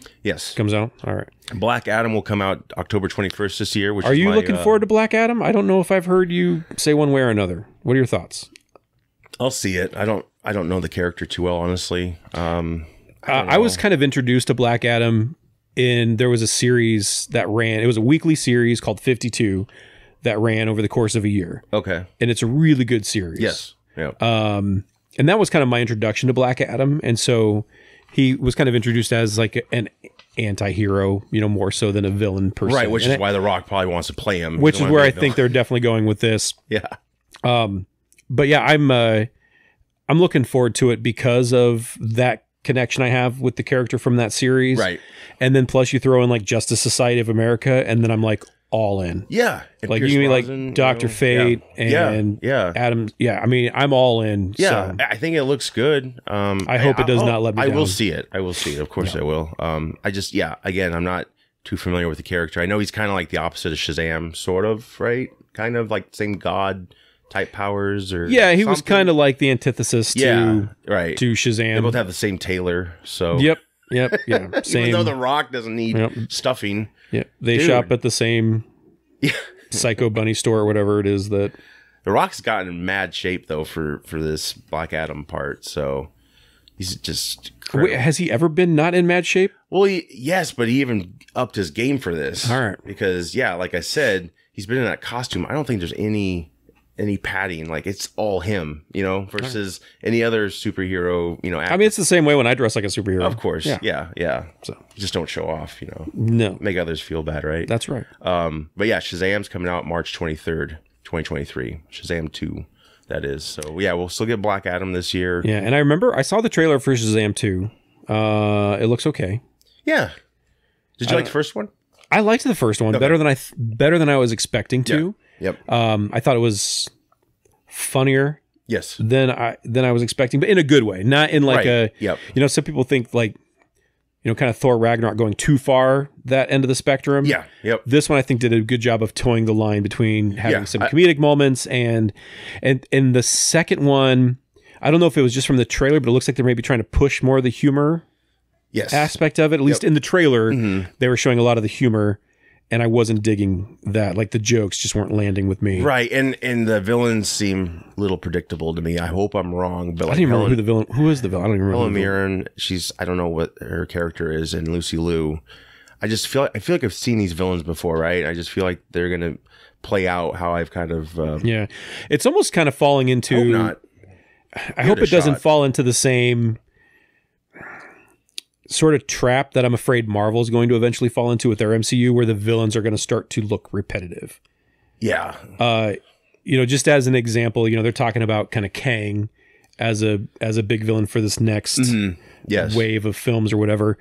Speaker 1: comes out? All right.
Speaker 2: Black Adam will come out October 21st this year.
Speaker 1: Are you looking forward to Black Adam? I don't know if I've heard you say one way or another. What are your thoughts?
Speaker 2: I'll see it. I don't know the character too well, honestly.
Speaker 1: I was kind of introduced to Black Adam there was a series that ran. It was a weekly series called 52 that ran over the course of a year. Okay. And it's a really good series.
Speaker 2: Yes. Yeah.
Speaker 1: And that was kind of my introduction to Black Adam. And so he was kind of introduced as like an anti-hero, more so than a villain person.
Speaker 2: Right, which is why The Rock probably wants to play him.
Speaker 1: Which is where I think they're definitely going with this.
Speaker 2: Yeah.
Speaker 1: But yeah, I'm looking forward to it because of that connection I have with the character from that series.
Speaker 2: Right.
Speaker 1: And then plus you throw in like Justice Society of America, and then I'm like all in.
Speaker 2: Yeah.
Speaker 1: Like you mean like Dr. Fate and Adam. Yeah. I mean, I'm all in.
Speaker 2: Yeah.
Speaker 1: So.
Speaker 2: I think it looks good.
Speaker 1: I hope it does not let me down.
Speaker 2: I will see it. Of course I will. I just, again, I'm not too familiar with the character. I know he's kind of like the opposite of Shazam, sort of, right? Kind of like same God type powers or
Speaker 1: he was kind of like the antithesis to Shazam.
Speaker 2: They both have the same tailor. So
Speaker 1: Yep. Yeah. Same.
Speaker 2: Even though The Rock doesn't need stuffing.
Speaker 1: Yeah, they shop at the same Psycho Bunny store or whatever it is that.
Speaker 2: The Rock's gotten in mad shape though for this Black Adam part, so he's just.
Speaker 1: Wait, has he ever been not in mad shape?
Speaker 2: Well, yes, but he even upped his game for this.
Speaker 1: All right,
Speaker 2: because like I said, he's been in that costume. I don't think there's any padding. Like it's all him, versus any other superhero.
Speaker 1: I mean, it's the same way when I dress like a superhero.
Speaker 2: Of course, yeah. So just don't show off,
Speaker 1: No,
Speaker 2: make others feel bad, right?
Speaker 1: That's right.
Speaker 2: But yeah, Shazam's coming out March 23rd, 2023. Shazam 2, that is. So yeah, we'll still get Black Adam this year.
Speaker 1: Yeah, and I remember I saw the trailer for Shazam 2. It looks okay.
Speaker 2: Yeah. Did you like the first one?
Speaker 1: I liked the first one better than I was expecting to.
Speaker 2: Yep.
Speaker 1: I thought it was funnier.
Speaker 2: Yes.
Speaker 1: Than I was expecting, but in a good way, not in like a.
Speaker 2: Yep.
Speaker 1: You know, some people think like, you know, kind of Thor Ragnarok going too far that end of the spectrum.
Speaker 2: Yeah. Yep.
Speaker 1: This one I think did a good job of towing the line between having some comedic moments and the second one, I don't know if it was just from the trailer, but it looks like they're maybe trying to push more of the humor aspect of it. At least in the trailer, they were showing a lot of the humor, and I wasn't digging that. Like the jokes just weren't landing with me.
Speaker 2: Right, and the villains seem a little predictable to me. I hope I'm wrong, but
Speaker 1: I don't even remember who is the villain. I don't even remember.
Speaker 2: Helen Mirren, I don't know what her character is, and Lucy Liu. I feel like I've seen these villains before, right? I just feel like they're gonna play out how I've kind of
Speaker 1: It's almost kind of falling into.
Speaker 2: Hope not.
Speaker 1: I hope it doesn't fall into the same sort of trap that I'm afraid Marvel is going to eventually fall into with their MCU, where the villains are going to start to look repetitive.
Speaker 2: Yeah.
Speaker 1: You know, just as an example, you know, they're talking about kind of Kang as a big villain for this next wave of films or whatever.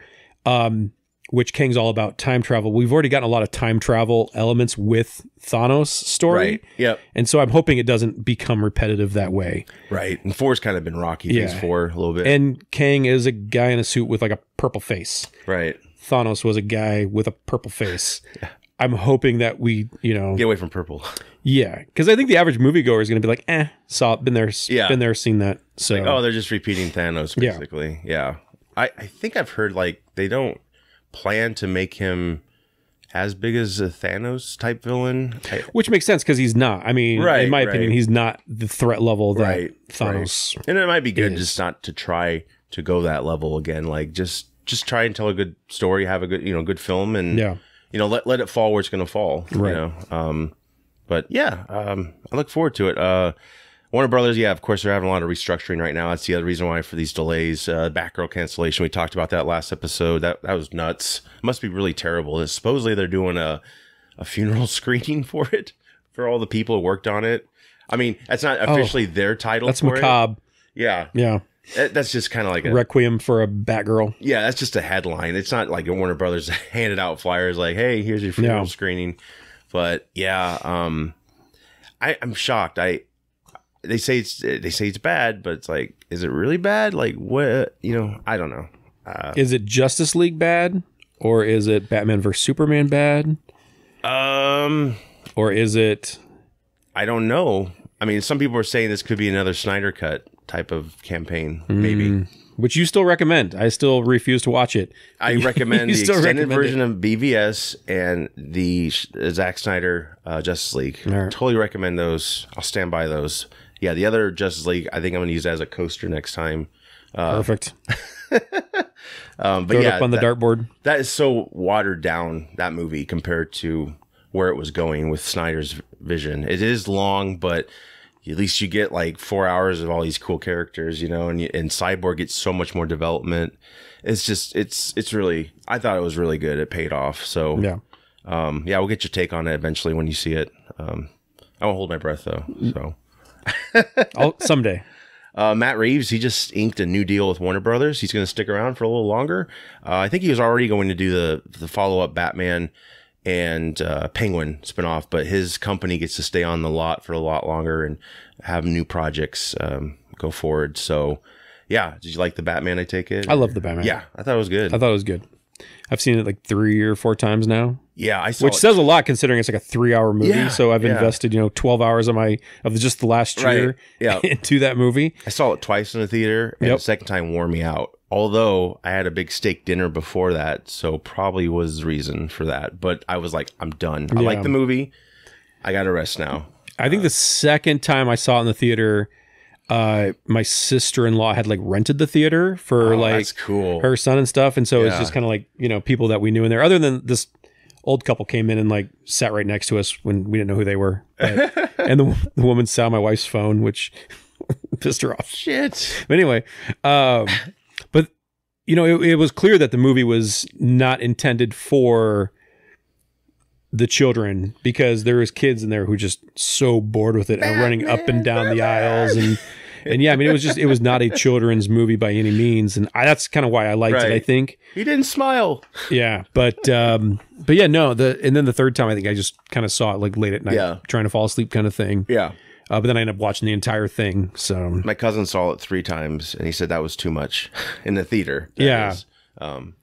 Speaker 1: Which Kang's all about time travel. We've already gotten a lot of time travel elements with Thanos' story.
Speaker 2: Right. Yep.
Speaker 1: And so I'm hoping it doesn't become repetitive that way.
Speaker 2: Right. And 4's kind of been rocky. Phase 4 a little bit.
Speaker 1: And Kang is a guy in a suit with like a purple face.
Speaker 2: Right.
Speaker 1: Thanos was a guy with a purple face. I'm hoping that we, you know,
Speaker 2: get away from purple.
Speaker 1: Yeah. Because I think the average moviegoer is going to be like, been there, seen that. So,
Speaker 2: like, they're just repeating Thanos, basically. Yeah. I think I've heard like they don't plan to make him as big as a Thanos type villain,
Speaker 1: which makes sense because he's not. I mean, in my opinion, he's not the threat level that Thanos.
Speaker 2: And it might be good just not to try to go that level again. Like just try and tell a good story, have a good good film, and let it fall where it's going to fall.
Speaker 1: Right.
Speaker 2: You know, but I look forward to it. Warner Brothers, of course, they're having a lot of restructuring right now. That's the other reason why for these delays. Batgirl cancellation, we talked about that last episode. That was nuts. Must be really terrible. Supposedly they're doing a funeral screening for it, for all the people who worked on it. I mean, that's not officially their title.
Speaker 1: That's macabre.
Speaker 2: Yeah.
Speaker 1: Yeah.
Speaker 2: That's just kind of like a
Speaker 1: Requiem for a Batgirl.
Speaker 2: Yeah, that's just a headline. It's not like Warner Brothers handed out flyers like, hey, here's your funeral screening. But I'm shocked. They say it's bad, but it's like, is it really bad? Like what? I don't know.
Speaker 1: Is it Justice League bad, or is it Batman vs Superman bad? Or is it?
Speaker 2: I don't know. I mean, some people are saying this could be another Snyder Cut type of campaign, maybe.
Speaker 1: Which you still recommend. I still refuse to watch it.
Speaker 2: I recommend the extended version of BVS and the Zack Snyder Justice League. Right. Totally recommend those. I'll stand by those. Yeah, the other Justice League, I think I'm going to use that as a coaster next time.
Speaker 1: Perfect.
Speaker 2: But
Speaker 1: throw it up on the dartboard.
Speaker 2: That is so watered down, that movie, compared to where it was going with Snyder's vision. It is long, but at least you get like 4 hours of all these cool characters, and Cyborg gets so much more development. It's just, it's really, I thought it was really good. It paid off. So we'll get your take on it eventually when you see it. I won't hold my breath though. So
Speaker 1: someday.
Speaker 2: Matt Reeves, he just inked a new deal with Warner Brothers. He's going to stick around for a little longer. I think he was already going to do the follow-up Batman and Penguin spinoff, but his company gets to stay on the lot for a lot longer and have new projects go forward. So, did you like the Batman, I take it?
Speaker 1: I love the Batman.
Speaker 2: Yeah, I thought it was good.
Speaker 1: I've seen it like 3 or 4 times now.
Speaker 2: Yeah, I saw
Speaker 1: which says a lot considering it's like a 3-hour movie. Yeah, so I've invested 12 hours of just the last year into that movie.
Speaker 2: I saw it twice in the theater, and the second time wore me out. Although I had a big steak dinner before that, so probably was the reason for that. But I was like, I'm done. I like the movie. I got to rest now.
Speaker 1: I think the second time I saw it in the theater, my sister-in-law had like rented the theater for
Speaker 2: that's cool.
Speaker 1: her son and stuff. And so it's just kind of like, people that we knew in there, other than this old couple came in and like sat right next to us when we didn't know who they were. And the woman saw my wife's phone, which pissed her off.
Speaker 2: Shit.
Speaker 1: But anyway, but it was clear that the movie was not intended for the children, because there was kids in there who just so bored with it and running up and down the aisles, And yeah, I mean, it was not a children's movie by any means. And that's kind of why I liked it, I think.
Speaker 2: He didn't smile.
Speaker 1: Yeah. But yeah, no, and then the third time, I think I just kind of saw it like late at night, trying to fall asleep kind of thing.
Speaker 2: Yeah.
Speaker 1: But then I ended up watching the entire thing. So
Speaker 2: my cousin saw it 3 times and he said that was too much in the theater.
Speaker 1: Yeah.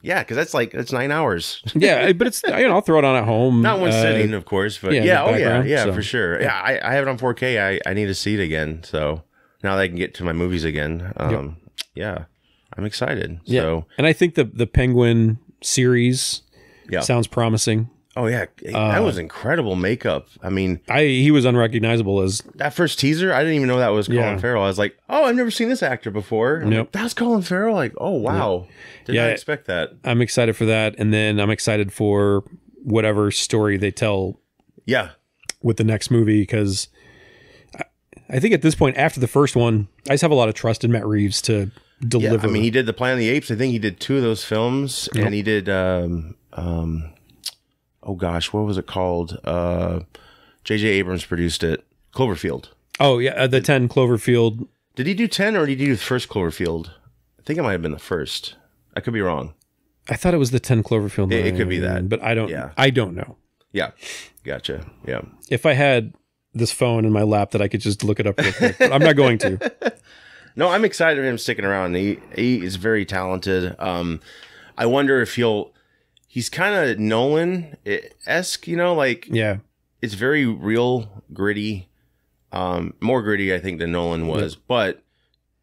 Speaker 2: Yeah, because that's 9 hours.
Speaker 1: Yeah, but it's, I'll throw it on at home.
Speaker 2: Not one sitting, of course, but
Speaker 1: so.
Speaker 2: for sure. Yeah, I have it on 4K. I need to see it again. So now that I can get to my movies again, yeah, I'm excited.
Speaker 1: Yeah.
Speaker 2: So,
Speaker 1: and I think the Penguin series sounds promising.
Speaker 2: Oh yeah, that was incredible makeup. I mean,
Speaker 1: he was unrecognizable as
Speaker 2: that first teaser. I didn't even know that was Colin Farrell. I was like, oh, I've never seen this actor before.
Speaker 1: Nope.
Speaker 2: Like, that's Colin Farrell. Like, oh wow, did not expect that.
Speaker 1: I'm excited for that, and then I'm excited for whatever story they tell.
Speaker 2: Yeah,
Speaker 1: with the next movie, because I think at this point, after the first one, I just have a lot of trust in Matt Reeves to deliver.
Speaker 2: I mean, he did the Planet of the Apes. I think he did 2 of those films, and he did. Oh gosh, what was it called? J.J. Abrams produced it. Cloverfield.
Speaker 1: Oh yeah, the 10 Cloverfield.
Speaker 2: Did he do 10 or did he do the first Cloverfield? I think it might have been the first. I could be wrong.
Speaker 1: I thought it was the 10 Cloverfield.
Speaker 2: It could be that,
Speaker 1: but I don't. Yeah. I don't know.
Speaker 2: Yeah, gotcha. Yeah.
Speaker 1: If I had this phone in my lap that I could just look it up real quick, but I'm not going to.
Speaker 2: No, I'm excited for him sticking around. He is very talented. I wonder if he's kind of Nolan-esque, it's very real, gritty, more gritty, I think, than Nolan was. Yeah. But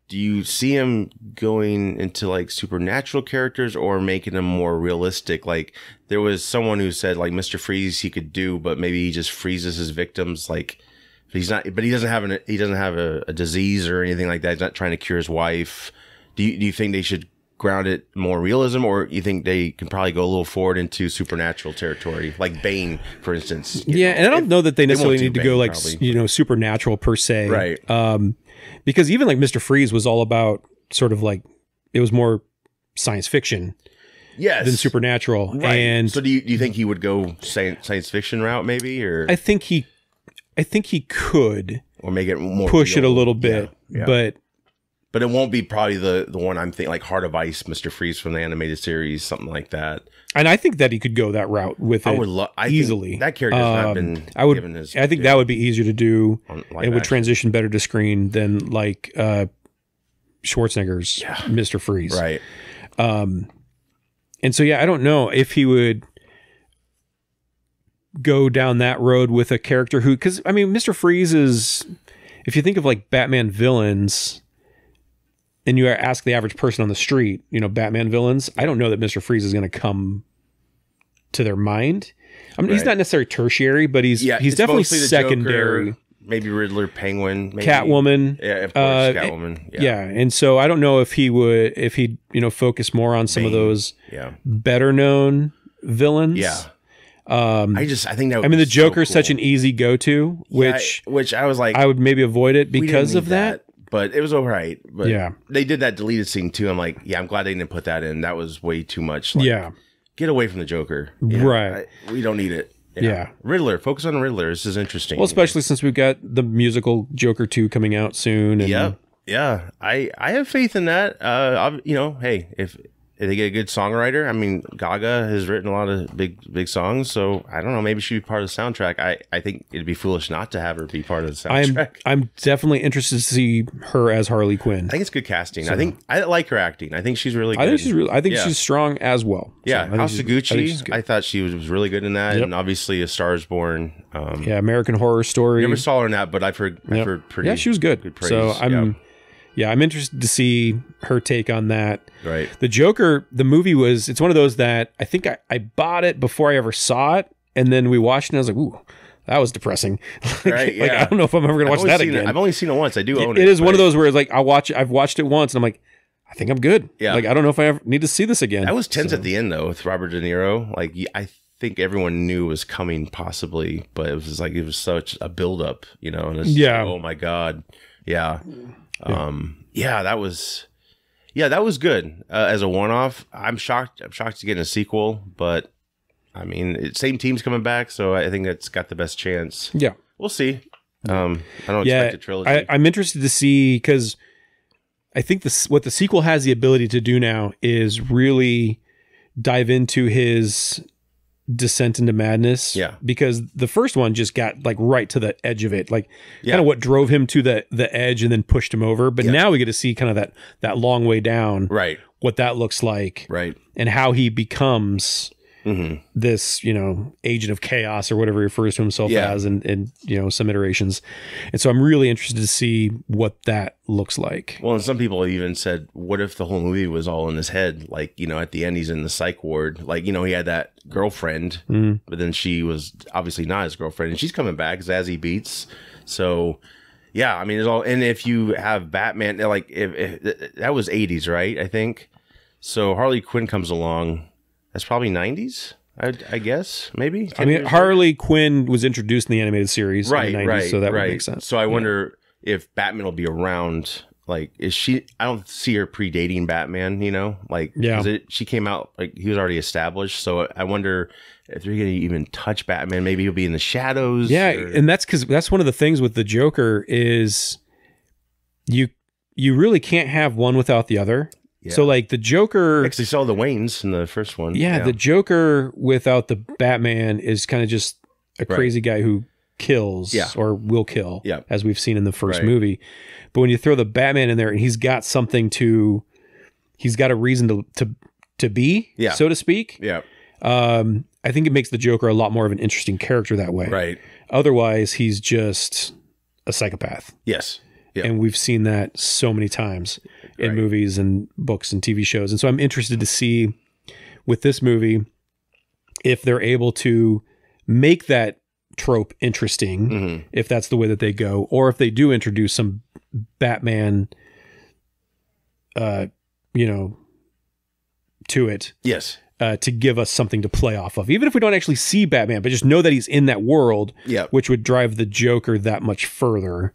Speaker 2: do you see him going into like supernatural characters or making them more realistic? Like there was someone who said like Mr. Freeze he could do, but maybe he just freezes his victims. Like he's not, but he doesn't have a disease or anything like that. He's not trying to cure his wife. Do you think they should ground it more realism, or you think they can probably go a little forward into supernatural territory, like Bane, for instance?
Speaker 1: And I don't know that they necessarily need to go like supernatural per se,
Speaker 2: right?
Speaker 1: Because even like Mr. Freeze was all about sort of like it was more science fiction, than supernatural.
Speaker 2: Right.
Speaker 1: And
Speaker 2: so, do you think he would go science fiction route, maybe, or
Speaker 1: I think he could,
Speaker 2: or make it more
Speaker 1: push
Speaker 2: real.
Speaker 1: it a little bit,
Speaker 2: But it won't be probably the one I'm thinking, like Heart of Ice, Mr. Freeze from the animated series, something like that.
Speaker 1: And I think that he could go that route with it.
Speaker 2: I would love
Speaker 1: easily.
Speaker 2: That character's not been given his.
Speaker 1: I think that would be easier to do. It would transition better to screen than like Schwarzenegger's Mr. Freeze,
Speaker 2: right?
Speaker 1: And so I don't know if he would go down that road with a character who, because I mean, Mr. Freeze is, if you think of like Batman villains. And you ask the average person on the street, Batman villains, I don't know that Mr. Freeze is going to come to their mind. I mean, he's not necessarily tertiary, but he's definitely secondary.
Speaker 2: Joker, maybe Riddler, Penguin, maybe.
Speaker 1: Catwoman.
Speaker 2: Yeah, of course, Catwoman.
Speaker 1: Yeah. And so I don't know if he'd focus more on some of those better known villains.
Speaker 2: Yeah. I think that would
Speaker 1: the Joker's such an easy go-to, which
Speaker 2: I was like,
Speaker 1: I would maybe avoid it because of that.
Speaker 2: But it was all right. But they did that deleted scene too. I'm like, I'm glad they didn't put that in. That was way too much. Like, get away from the Joker.
Speaker 1: Right.
Speaker 2: We don't need it.
Speaker 1: Yeah.
Speaker 2: Riddler. Focus on Riddler. This is interesting.
Speaker 1: Well, especially since we've got the musical Joker 2 coming out soon. And
Speaker 2: Yeah. I have faith in that. Hey, if they get a good songwriter, I mean, Gaga has written a lot of big songs, so I don't know, maybe she'd be part of the soundtrack. I think it'd be foolish not to have her be part of the soundtrack.
Speaker 1: I'm definitely interested to see her as Harley Quinn.
Speaker 2: I think it's good casting. So, I like her acting. I think she's really good.
Speaker 1: I think she's strong as well.
Speaker 2: Yeah, House of Gucci, I thought she was really good in that, and obviously A Star Is Born.
Speaker 1: American Horror Story.
Speaker 2: Never saw her in that, but I've heard pretty.
Speaker 1: Yeah, she was good praise. So I'm interested to see her take on that.
Speaker 2: Right.
Speaker 1: The Joker, the movie it's one of those that I think I bought it before I ever saw it. And then we watched it and I was like, ooh, that was depressing.
Speaker 2: Right.
Speaker 1: I don't know if I'm ever going to watch that again.
Speaker 2: I've only seen it once. I do own it.
Speaker 1: It is one of those where it's like, I've watched it once and I'm like, I think I'm good.
Speaker 2: Yeah.
Speaker 1: Like, I don't know if I ever need to see this again.
Speaker 2: That was tense at the end though, with Robert De Niro. Like, I think everyone knew it was coming possibly, but it was such a buildup, and it's oh my God. Yeah. That was good as a one-off. I'm shocked to get a sequel, but I mean, same team's coming back, so I think that's got the best chance.
Speaker 1: Yeah,
Speaker 2: we'll see. I don't expect a trilogy.
Speaker 1: I'm interested to see, because I think what the sequel has the ability to do now is really dive into his descent into madness.
Speaker 2: Yeah.
Speaker 1: Because the first one just got like right to the edge of it, like kind of what drove him to the edge and then pushed him over. But now we get to see kind of that long way down,
Speaker 2: right? What
Speaker 1: that looks like,
Speaker 2: right?
Speaker 1: And how he becomes this, agent of chaos or whatever he refers to himself as, and some iterations. And so I'm really interested to see what that looks like.
Speaker 2: Well, and some people even said, what if the whole movie was all in his head? Like, at the end, he's in the psych ward. Like, he had that girlfriend, but then she was obviously not his girlfriend, and she's coming back, Zazie Beetz. So, yeah, I mean, and if you have Batman, like, if that was 80s, right? I think. So Harley Quinn comes along. That's probably 90s, I guess, maybe.
Speaker 1: I mean, Harley Quinn was introduced in the animated series in the 90s, so that would make sense.
Speaker 2: So I wonder if Batman will be around. Like, is she? I don't see her predating Batman. Like, she came out like he was already established. So I wonder if they're going to even touch Batman. Maybe he'll be in the shadows.
Speaker 1: Yeah, and that's because that's one of the things with the Joker is you really can't have one without the other. Yeah. So like the Joker,
Speaker 2: actually saw the Waynes in the first one.
Speaker 1: Yeah, the Joker without the Batman is kind of just a crazy guy who kills or will kill, as we've seen in the first movie. But when you throw the Batman in there and he's got a reason to be, so to speak.
Speaker 2: Yeah.
Speaker 1: I think it makes the Joker a lot more of an interesting character that way.
Speaker 2: Right.
Speaker 1: Otherwise, he's just a psychopath.
Speaker 2: Yes. Yep.
Speaker 1: And we've seen that so many times in movies and books and TV shows. And so I'm interested to see with this movie if they're able to make that trope interesting, if that's the way that they go, or if they do introduce some Batman, to it.
Speaker 2: Yes.
Speaker 1: To give us something to play off of, even if we don't actually see Batman, but just know that he's in that world, which would drive the Joker that much further.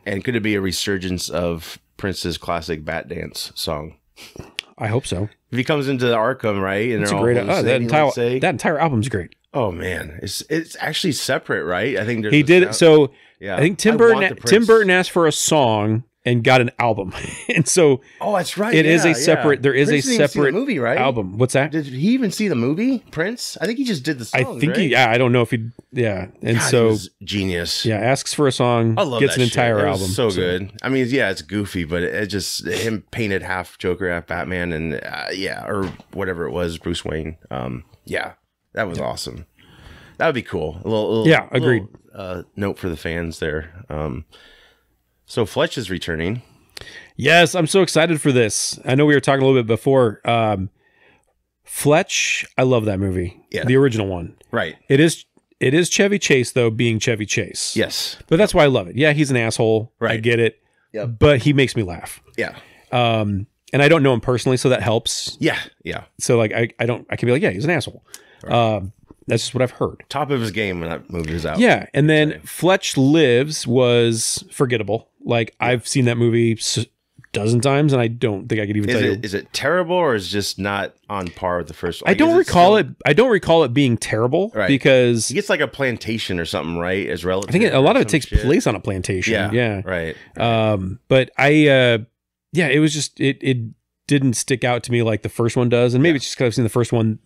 Speaker 2: And could it be a resurgence of Prince's classic Bat Dance song?
Speaker 1: I hope so.
Speaker 2: If he comes into Arkham, right? And
Speaker 1: it's a great. That entire album's great.
Speaker 2: Oh man, it's actually separate, right? I think
Speaker 1: he did it. So I think Tim Burton asked for a song and got an album, and so
Speaker 2: that's right.
Speaker 1: It is a separate. There is
Speaker 2: Prince
Speaker 1: a separate
Speaker 2: movie, right?
Speaker 1: Album. What's that?
Speaker 2: Did he even see the movie Prince? I think he just did the song.
Speaker 1: I think I don't know if he. Yeah, and
Speaker 2: God,
Speaker 1: so
Speaker 2: he was genius.
Speaker 1: Yeah, asks for a song.
Speaker 2: I love
Speaker 1: gets
Speaker 2: that
Speaker 1: an entire album.
Speaker 2: So good. I mean, it's goofy, but it just him painted half Joker, half Batman, and or whatever it was, Bruce Wayne. That was awesome. That would be cool. A little
Speaker 1: agreed.
Speaker 2: Note for the fans there. So Fletch is returning.
Speaker 1: Yes, I'm so excited for this. I know we were talking a little bit before. Fletch, I love that movie. Yeah. The original one.
Speaker 2: Right.
Speaker 1: It is Chevy Chase, though, being Chevy Chase.
Speaker 2: Yes.
Speaker 1: But that's why I love it. Yeah, he's an asshole. Right. I get it.
Speaker 2: Yep.
Speaker 1: But he makes me laugh.
Speaker 2: Yeah.
Speaker 1: And I don't know him personally, so that helps.
Speaker 2: Yeah. Yeah.
Speaker 1: So like I can be like, yeah, he's an asshole. Right. That's just what I've heard.
Speaker 2: Top of his game when that movie was out.
Speaker 1: Yeah. And then Fletch Lives was forgettable. Like I've seen that movie dozen times, and I don't think I could even tell you.
Speaker 2: Is it terrible, or is it just not on par with the first one?
Speaker 1: I don't recall it. I don't recall it being terrible, because
Speaker 2: he gets like a plantation or something, right? As relative,
Speaker 1: I think a lot of it takes place on a plantation. Yeah.
Speaker 2: Right.
Speaker 1: But it was just it didn't stick out to me like the first one does, and maybe it's just because I've seen the first one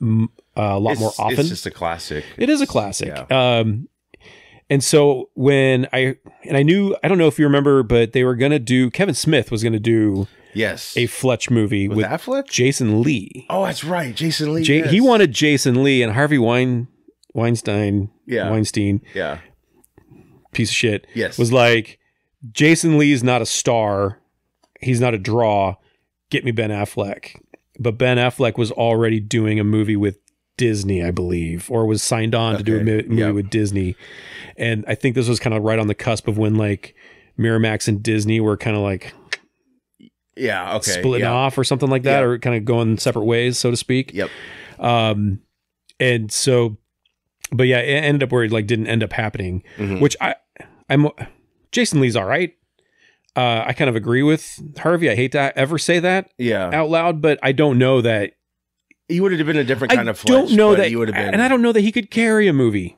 Speaker 1: a lot more often.
Speaker 2: It's just a classic.
Speaker 1: It is a classic. Yeah. And so when I knew, I don't know if you remember, but they were going to do, Kevin Smith was going to do a Fletch movie with Jason Lee.
Speaker 2: Oh, that's right. Jason Lee.
Speaker 1: He wanted Jason Lee, and Harvey Weinstein, piece of shit, was like, Jason Lee's not a star. He's not a draw. Get me Ben Affleck. But Ben Affleck was already doing a movie with Disney, I believe, or was signed on to do a movie with Disney. And I think this was kind of right on the cusp of when like Miramax and Disney were kind of like splitting off or something like that, or kind of going separate ways, so to speak.
Speaker 2: Yep.
Speaker 1: And so, but yeah, it ended up where it like didn't end up happening, which I'm Jason Lee's all right. I kind of agree with Harvey. I hate to ever say that out loud, but I don't know that
Speaker 2: he would have been a different kind of Fletch.
Speaker 1: Don't know that
Speaker 2: he would have been,
Speaker 1: and I don't know that he could carry a movie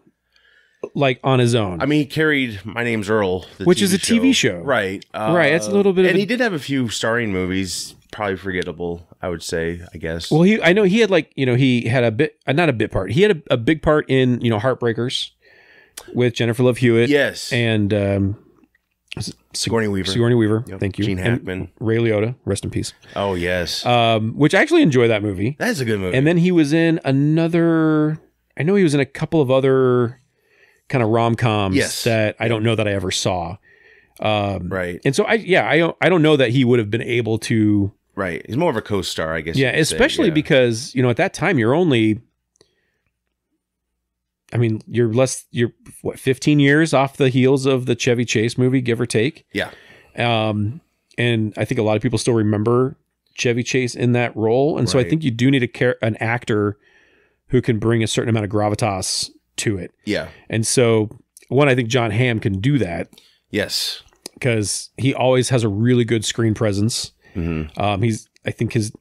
Speaker 1: like on his own.
Speaker 2: I mean, he carried My Name's Earl,
Speaker 1: which is a TV show.
Speaker 2: Right.
Speaker 1: Right. It's a little bit
Speaker 2: and he did have a few starring movies, probably forgettable, I would say, I guess.
Speaker 1: Well, I know he had like, he had a bit, not a bit part. He had a big part in, Heartbreakers with Jennifer Love Hewitt.
Speaker 2: Yes.
Speaker 1: And
Speaker 2: Sigourney Weaver.
Speaker 1: Sigourney Weaver.
Speaker 2: Yep.
Speaker 1: Thank you.
Speaker 2: Gene Hackman.
Speaker 1: And Ray Liotta. Rest in peace.
Speaker 2: Oh, yes.
Speaker 1: Which I actually enjoy that movie.
Speaker 2: That is a good movie.
Speaker 1: And then he was in I know he was in a couple of other kind of rom-coms that I don't know that I ever saw.
Speaker 2: Right.
Speaker 1: And so I don't know that he would have been able to.
Speaker 2: Right. He's more of a co-star, I guess.
Speaker 1: Yeah, especially because, at that time you're only, you're 15 years off the heels of the Chevy Chase movie, give or take.
Speaker 2: Yeah.
Speaker 1: And I think a lot of people still remember Chevy Chase in that role. And so I think you do need an actor who can bring a certain amount of gravitas to it.
Speaker 2: Yeah.
Speaker 1: And so I think John Hamm can do that.
Speaker 2: Yes.
Speaker 1: Because he always has a really good screen presence.
Speaker 2: Mm-hmm.
Speaker 1: I think his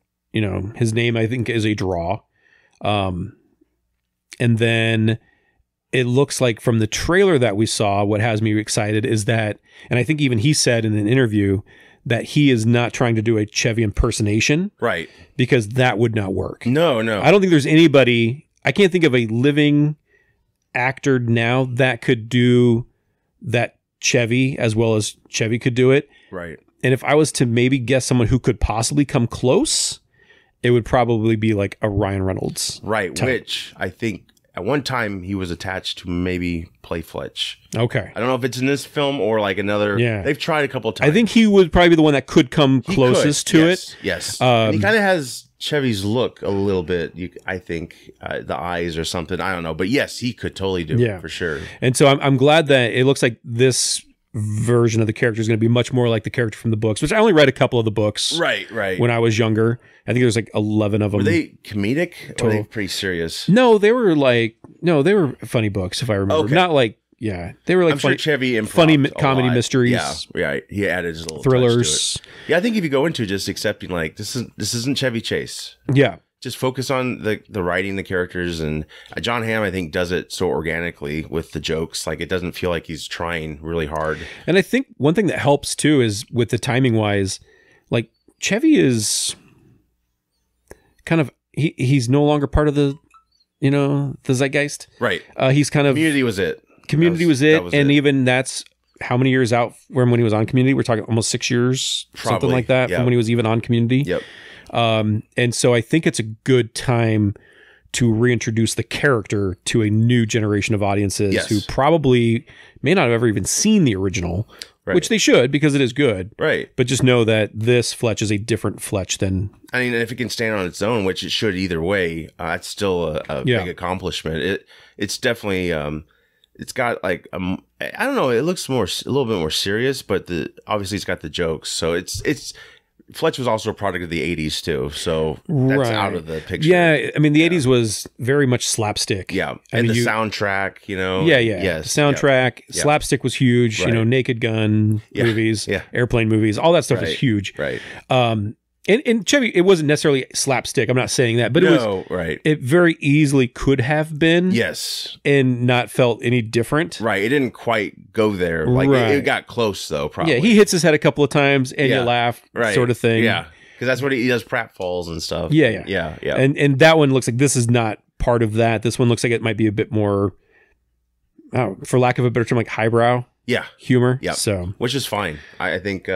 Speaker 1: name, I think, is a draw. And then it looks like from the trailer that we saw, what has me excited is that, and I think even he said in an interview that he is not trying to do a Chevy impersonation.
Speaker 2: Right.
Speaker 1: Because that would not work.
Speaker 2: No.
Speaker 1: I don't think there's anybody, I can't think of a living actor now that could do that Chevy as well as Chevy could do it.
Speaker 2: Right.
Speaker 1: And if I was to maybe guess someone who could possibly come close, it would probably be like a Ryan Reynolds.
Speaker 2: Right.
Speaker 1: type.
Speaker 2: Which I think at one time he was attached to maybe play Fletch.
Speaker 1: Okay.
Speaker 2: I don't know if it's in this film or like another.
Speaker 1: Yeah.
Speaker 2: They've tried a couple of times.
Speaker 1: I think he would probably be the one that could come closest to it.
Speaker 2: Yes. And he kind of has Chevy's look a little bit. I think the eyes or something. I don't know. But yes, he could totally do it for sure.
Speaker 1: And so I'm glad that it looks like this version of the character is going to be much more like the character from the books, which I only read a couple of the books.
Speaker 2: Right.
Speaker 1: When I was younger. I think there's like 11 of them.
Speaker 2: Were they comedic or were they pretty serious?
Speaker 1: No, they were funny books, if I remember.
Speaker 2: Okay.
Speaker 1: Not like, they were like
Speaker 2: I'm sure Chevy
Speaker 1: funny comedy mysteries.
Speaker 2: Yeah, right. He added his little
Speaker 1: thrillers.
Speaker 2: touch to it. Yeah, I think if you go into just accepting like this isn't Chevy Chase.
Speaker 1: Yeah.
Speaker 2: Just focus on the writing, the characters, and John Hamm, I think, does it so organically with the jokes. Like, it doesn't feel like he's trying really hard.
Speaker 1: And I think one thing that helps, too, is with the timing wise, like, Chevy is kind of, he's no longer part of the zeitgeist.
Speaker 2: Right.
Speaker 1: He's kind of...
Speaker 2: Community was it.
Speaker 1: Community was it. And even that's how many years out from when he was on Community? We're talking almost 6 years, something like that, from when he was even on Community.
Speaker 2: Yep.
Speaker 1: And so I think it's a good time to reintroduce the character to a new generation of audiences who probably may not have ever even seen the original, which they should because it is good.
Speaker 2: Right.
Speaker 1: But just know that this Fletch is a different Fletch than...
Speaker 2: I mean, if it can stand on its own, which it should either way, it's still a big accomplishment. It's definitely... it's got like I don't know. It looks a little bit more serious, but obviously it's got the jokes. So it's Fletch was also a product of the 80s too, so that's out of the picture.
Speaker 1: Yeah, I mean the 80s was very much slapstick.
Speaker 2: Yeah, and the soundtrack,
Speaker 1: yes, the soundtrack, slapstick was huge. Naked Gun movies, airplane movies, all that stuff was huge.
Speaker 2: Right.
Speaker 1: And Chevy, it wasn't necessarily slapstick. I'm not saying that, but it very easily could have been.
Speaker 2: Yes.
Speaker 1: And not felt any different.
Speaker 2: Right. It didn't quite go there. Like it got close though, probably.
Speaker 1: Yeah, he hits his head a couple of times and you laugh, sort of thing.
Speaker 2: Yeah. Because that's what he does, pratfalls and stuff.
Speaker 1: Yeah. And that one looks like this is not part of that. This one looks like it might be a bit more, for lack of a better term, like highbrow.
Speaker 2: Yeah.
Speaker 1: Humor.
Speaker 2: Yeah.
Speaker 1: So,
Speaker 2: which is fine. I think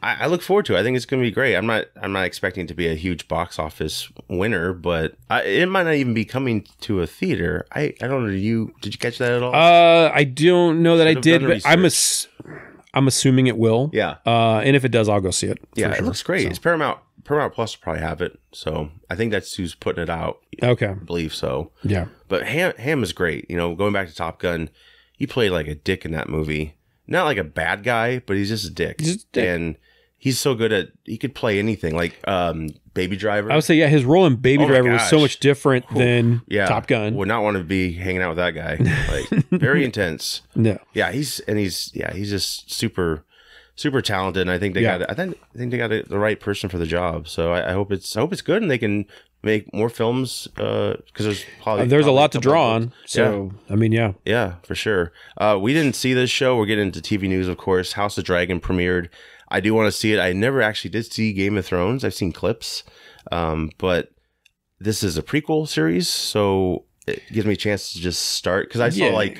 Speaker 2: I look forward to it. I think it's going to be great. I'm not expecting it to be a huge box office winner, but it might not even be coming to a theater. I don't know. Did you catch that at all?
Speaker 1: I don't know that I did, but I'm assuming it will.
Speaker 2: Yeah.
Speaker 1: And if it does, I'll go see it.
Speaker 2: Yeah, it looks great. So. It's Paramount Plus will probably have it. So I think that's who's putting it out.
Speaker 1: Okay.
Speaker 2: I believe so.
Speaker 1: Yeah.
Speaker 2: But Hamm is great. Going back to Top Gun, he played like a dick in that movie. Not like a bad guy, but he's just a dick. And he's so good he could play anything. Like Baby Driver.
Speaker 1: I would say, his role in Baby Driver was so much different than Top Gun.
Speaker 2: Would not want to be hanging out with that guy. Like very intense.
Speaker 1: No.
Speaker 2: Yeah, he's just super, super talented. And I think they got the right person for the job. So I hope it's good, and they can make more films because
Speaker 1: there's a lot to draw on. So I mean,
Speaker 2: yeah, for sure. We didn't see this show. We're getting into TV news, of course. House of Dragon premiered. I do want to see it. I never actually did see Game of Thrones. I've seen clips, but this is a prequel series, so it gives me a chance to just start, because I saw like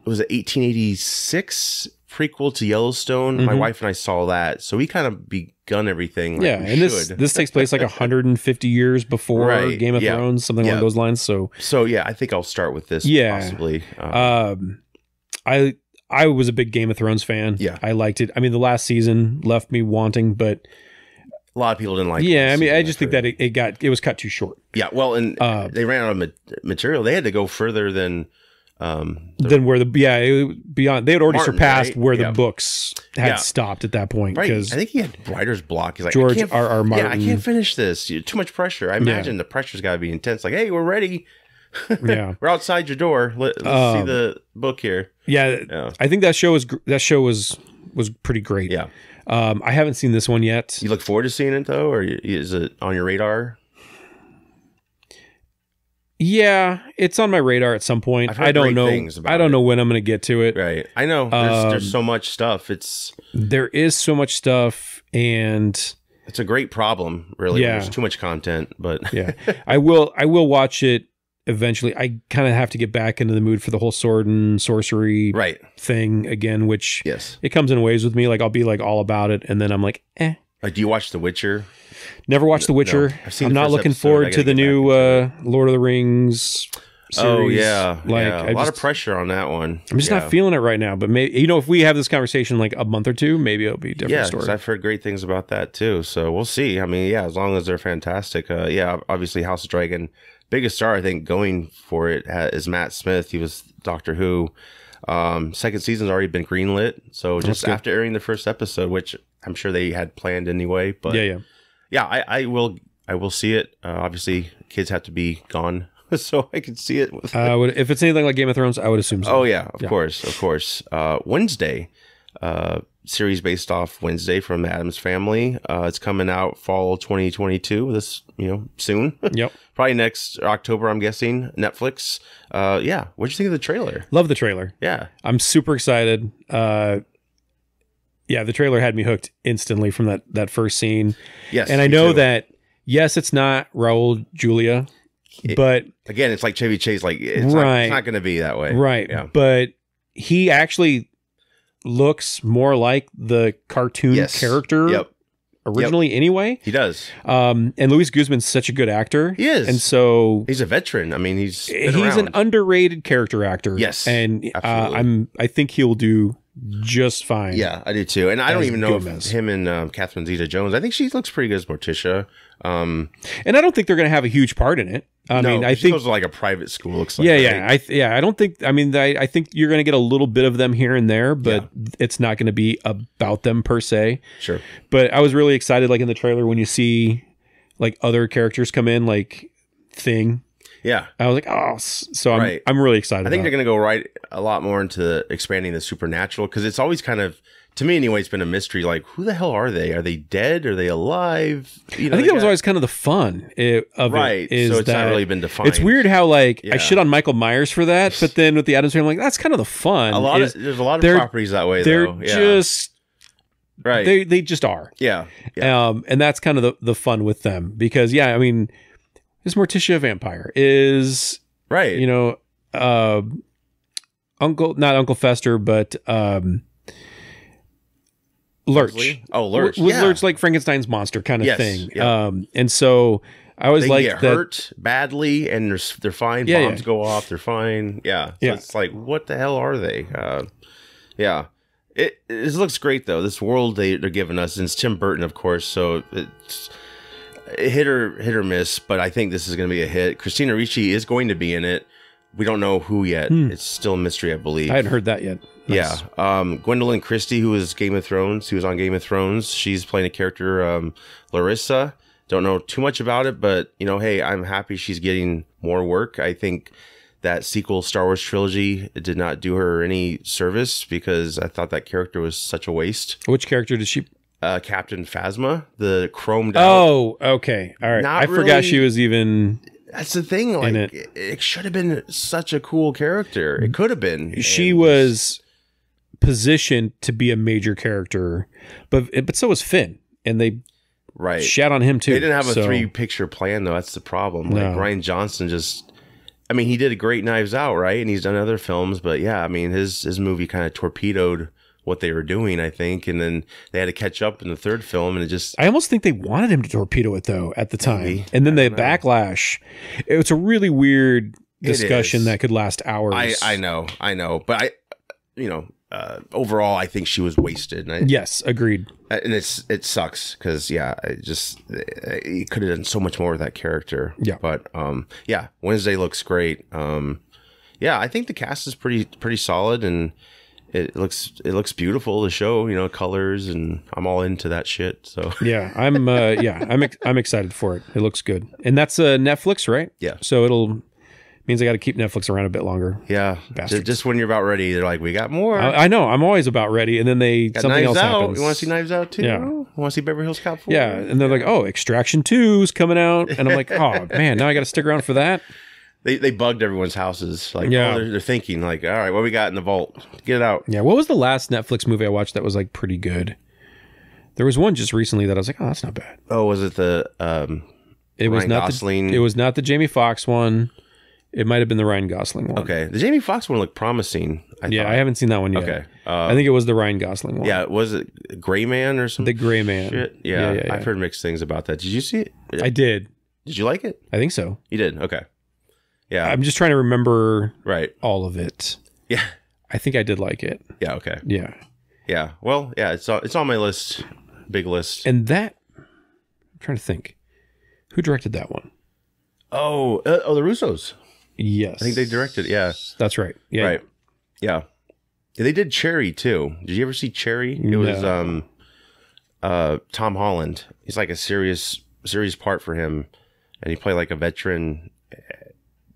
Speaker 2: was it 1886 prequel to Yellowstone? My wife and I saw that, so we kind of begun everything. Like
Speaker 1: and this takes place like 150 years before Game of Thrones, something along those lines. So
Speaker 2: yeah, I think I'll start with this. Possibly.
Speaker 1: I was a big Game of Thrones fan.
Speaker 2: Yeah.
Speaker 1: I liked it. I mean, the last season left me wanting, but
Speaker 2: a lot of people didn't like it.
Speaker 1: Yeah, I mean, I just think that it was cut too short.
Speaker 2: Yeah, well, and they ran out of material. They had to go further than
Speaker 1: where beyond. They had already surpassed where the books had stopped at that point.
Speaker 2: Right. I think he had writer's block. He's like,
Speaker 1: George R. Martin.
Speaker 2: Yeah, I can't finish this. Too much pressure. I imagine the pressure's got to be intense. Like, hey, we're ready.
Speaker 1: Yeah,
Speaker 2: we're outside your door. Let's see the book here.
Speaker 1: Yeah, I think that show was pretty great.
Speaker 2: Yeah,
Speaker 1: I haven't seen this one yet.
Speaker 2: You look forward to seeing it though, or is it on your radar?
Speaker 1: Yeah, it's on my radar at some point. I don't know. I don't know when I'm going to get to it.
Speaker 2: Right. I know. There's so much stuff.
Speaker 1: There is so much stuff, and
Speaker 2: it's a great problem. Really, there's too much content. But
Speaker 1: yeah, I will watch it eventually. I kind of have to get back into the mood for the whole sword and sorcery thing again, which it comes in waves with me. Like I'll be like all about it, and then I'm like, eh.
Speaker 2: Like, do you watch The Witcher?
Speaker 1: Never watched The Witcher. No. I'm not looking forward to the new Lord of the Rings series.
Speaker 2: Oh yeah, a lot of pressure on that one.
Speaker 1: I'm just not feeling it right now. But maybe, if we have this conversation like a month or two, maybe it'll be a different story.
Speaker 2: Yeah, I've heard great things about that too. So we'll see. I mean, as long as they're fantastic. Obviously House of Dragon. Biggest star, I think, going for it is Matt Smith. He was Doctor Who. Second season's already been greenlit. So just after airing the first episode, which I'm sure they had planned anyway. But I will see it. Obviously, kids have to be gone, so I can see it.
Speaker 1: If it's anything like Game of Thrones, I would assume so.
Speaker 2: Oh yeah, of course. Wednesday, series based off Wednesday from the Addams Family. It's coming out fall 2022. This soon.
Speaker 1: Yep.
Speaker 2: Probably next October, I'm guessing. Netflix. What'd you think of the trailer?
Speaker 1: Love the trailer.
Speaker 2: Yeah,
Speaker 1: I'm super excited. The trailer had me hooked instantly from that first scene.
Speaker 2: Yes,
Speaker 1: and I know that it's not Raul Julia, but
Speaker 2: again, it's like Chevy Chase. Like it's not going to be that way,
Speaker 1: right? Yeah. But he actually looks more like the cartoon character originally anyway.
Speaker 2: He does.
Speaker 1: And Luis Guzman's such a good actor.
Speaker 2: He is.
Speaker 1: And so
Speaker 2: he's a veteran. I mean, he's
Speaker 1: an underrated character actor.
Speaker 2: Yes.
Speaker 1: And I think he'll do just fine.
Speaker 2: Yeah, I do too. And I don't even know if him and Catherine Zeta-Jones, I think she looks pretty good as Morticia.
Speaker 1: And I don't think they're going to have a huge part in it. I think
Speaker 2: she goes to like a private school. Looks like
Speaker 1: I don't think. I mean, I think you're going to get a little bit of them here and there, but it's not going to be about them per se.
Speaker 2: Sure.
Speaker 1: But I was really excited, like in the trailer, when you see like other characters come in, like Thing.
Speaker 2: Yeah,
Speaker 1: I was like, oh, so I'm really excited.
Speaker 2: I think they're going to go a lot more into expanding the supernatural, because it's always kind of, to me anyway, it's been a mystery. Like, who the hell are they? Are they dead? Are they alive?
Speaker 1: I think that was always kind of the fun of it.
Speaker 2: So it's not really been defined.
Speaker 1: It's weird how I shit on Michael Myers for that, but then with the Addams Family, I'm like, that's kind of the fun.
Speaker 2: There's a lot of properties that way.
Speaker 1: They're
Speaker 2: though.
Speaker 1: just
Speaker 2: right.
Speaker 1: They just are.
Speaker 2: Yeah.
Speaker 1: And that's kind of the fun with them, because I mean, is Morticia a vampire? Is
Speaker 2: right?
Speaker 1: Not Uncle Fester, but Lurch.
Speaker 2: Oh, Lurch.
Speaker 1: Was Lurch like Frankenstein's monster kind of thing?
Speaker 2: Yeah.
Speaker 1: And so I was
Speaker 2: they get hurt badly, and they're fine. Bombs go off, they're fine. Yeah. So it's like, what the hell are they? It looks great though. This world they're giving us, and it's Tim Burton, of course. So it's hit or miss, but I think this is going to be a hit. Christina Ricci is going to be in it. We don't know who yet. It's still a mystery, I believe.
Speaker 1: I hadn't heard that yet. Nice.
Speaker 2: Yeah. Gwendolyn Christie, who was Game of Thrones, who was on Game of Thrones, she's playing a character, Larissa. Don't know too much about it, but hey, I'm happy she's getting more work. I think that sequel Star Wars trilogy did not do her any service because I thought that character was such a waste.
Speaker 1: Which character did she?
Speaker 2: Captain Phasma, the chromed out.
Speaker 1: Oh, okay. All right. I forgot she was even.
Speaker 2: That's the thing. Like, it should have been such a cool character. It could have been.
Speaker 1: She was positioned to be a major character, but so was Finn, and they shat on him too.
Speaker 2: They didn't have a 3-picture plan though. That's the problem. Like Rian Johnson I mean, he did a great Knives Out, right? And he's done other films, but yeah, I mean, his movie kind of torpedoed what they were doing, I think, and then they had to catch up in the third film, and it just...
Speaker 1: I almost think they wanted him to torpedo it, though, at the time. Maybe. And then the backlash. It's a really weird discussion that could last hours.
Speaker 2: I know. But overall, I think she was wasted.
Speaker 1: Yes, agreed.
Speaker 2: And it sucks, because, it could have done so much more with that character.
Speaker 1: Yeah.
Speaker 2: But, Wednesday looks great. I think the cast is pretty solid, and... It looks beautiful, the show, colors, and I'm all into that shit. So I'm excited for it. It looks good, and that's Netflix, right? Yeah.
Speaker 1: So means I got to keep Netflix around a bit longer.
Speaker 2: Yeah. Just when you're about ready, they're like, we got more.
Speaker 1: I know. I'm always about ready, and then something else happens.
Speaker 2: You want to see Knives Out too?
Speaker 1: Yeah.
Speaker 2: You want to see Beverly Hills Cop 4?
Speaker 1: Yeah, and they're like, oh, Extraction 2 is coming out, and I'm like, oh man, now I got to stick around for that.
Speaker 2: They bugged everyone's houses. Like, they're thinking, like, all right, what we got in the vault? Get it out.
Speaker 1: Yeah, what was the last Netflix movie I watched that was, like, pretty good? There was one just recently that I was like, oh, that's not bad.
Speaker 2: Oh, was it the Ryan Gosling?
Speaker 1: It was not the Jamie Foxx one. It might have been the Ryan Gosling one.
Speaker 2: Okay. The Jamie Foxx one looked promising, I thought.
Speaker 1: I haven't seen that one yet.
Speaker 2: Okay.
Speaker 1: I think it was the Ryan Gosling one.
Speaker 2: Yeah, was it Gray Man or something?
Speaker 1: The Gray Man.
Speaker 2: Shit? Yeah, I've heard mixed things about that. Did you see it?
Speaker 1: I did.
Speaker 2: Did you like it?
Speaker 1: I think so.
Speaker 2: You did? Okay. Yeah.
Speaker 1: I'm just trying to remember all of it.
Speaker 2: Yeah.
Speaker 1: I think I did like it.
Speaker 2: Yeah, okay.
Speaker 1: Yeah.
Speaker 2: Yeah. Well, yeah, it's on my list. Big list.
Speaker 1: And I'm trying to think. Who directed that one?
Speaker 2: Oh, the Russos.
Speaker 1: Yes.
Speaker 2: I think they directed, yeah.
Speaker 1: That's right. Yeah.
Speaker 2: Right. Yeah. They did Cherry too. Did you ever see Cherry? It was Tom Holland. He's like a serious part for him. And he played like a veteran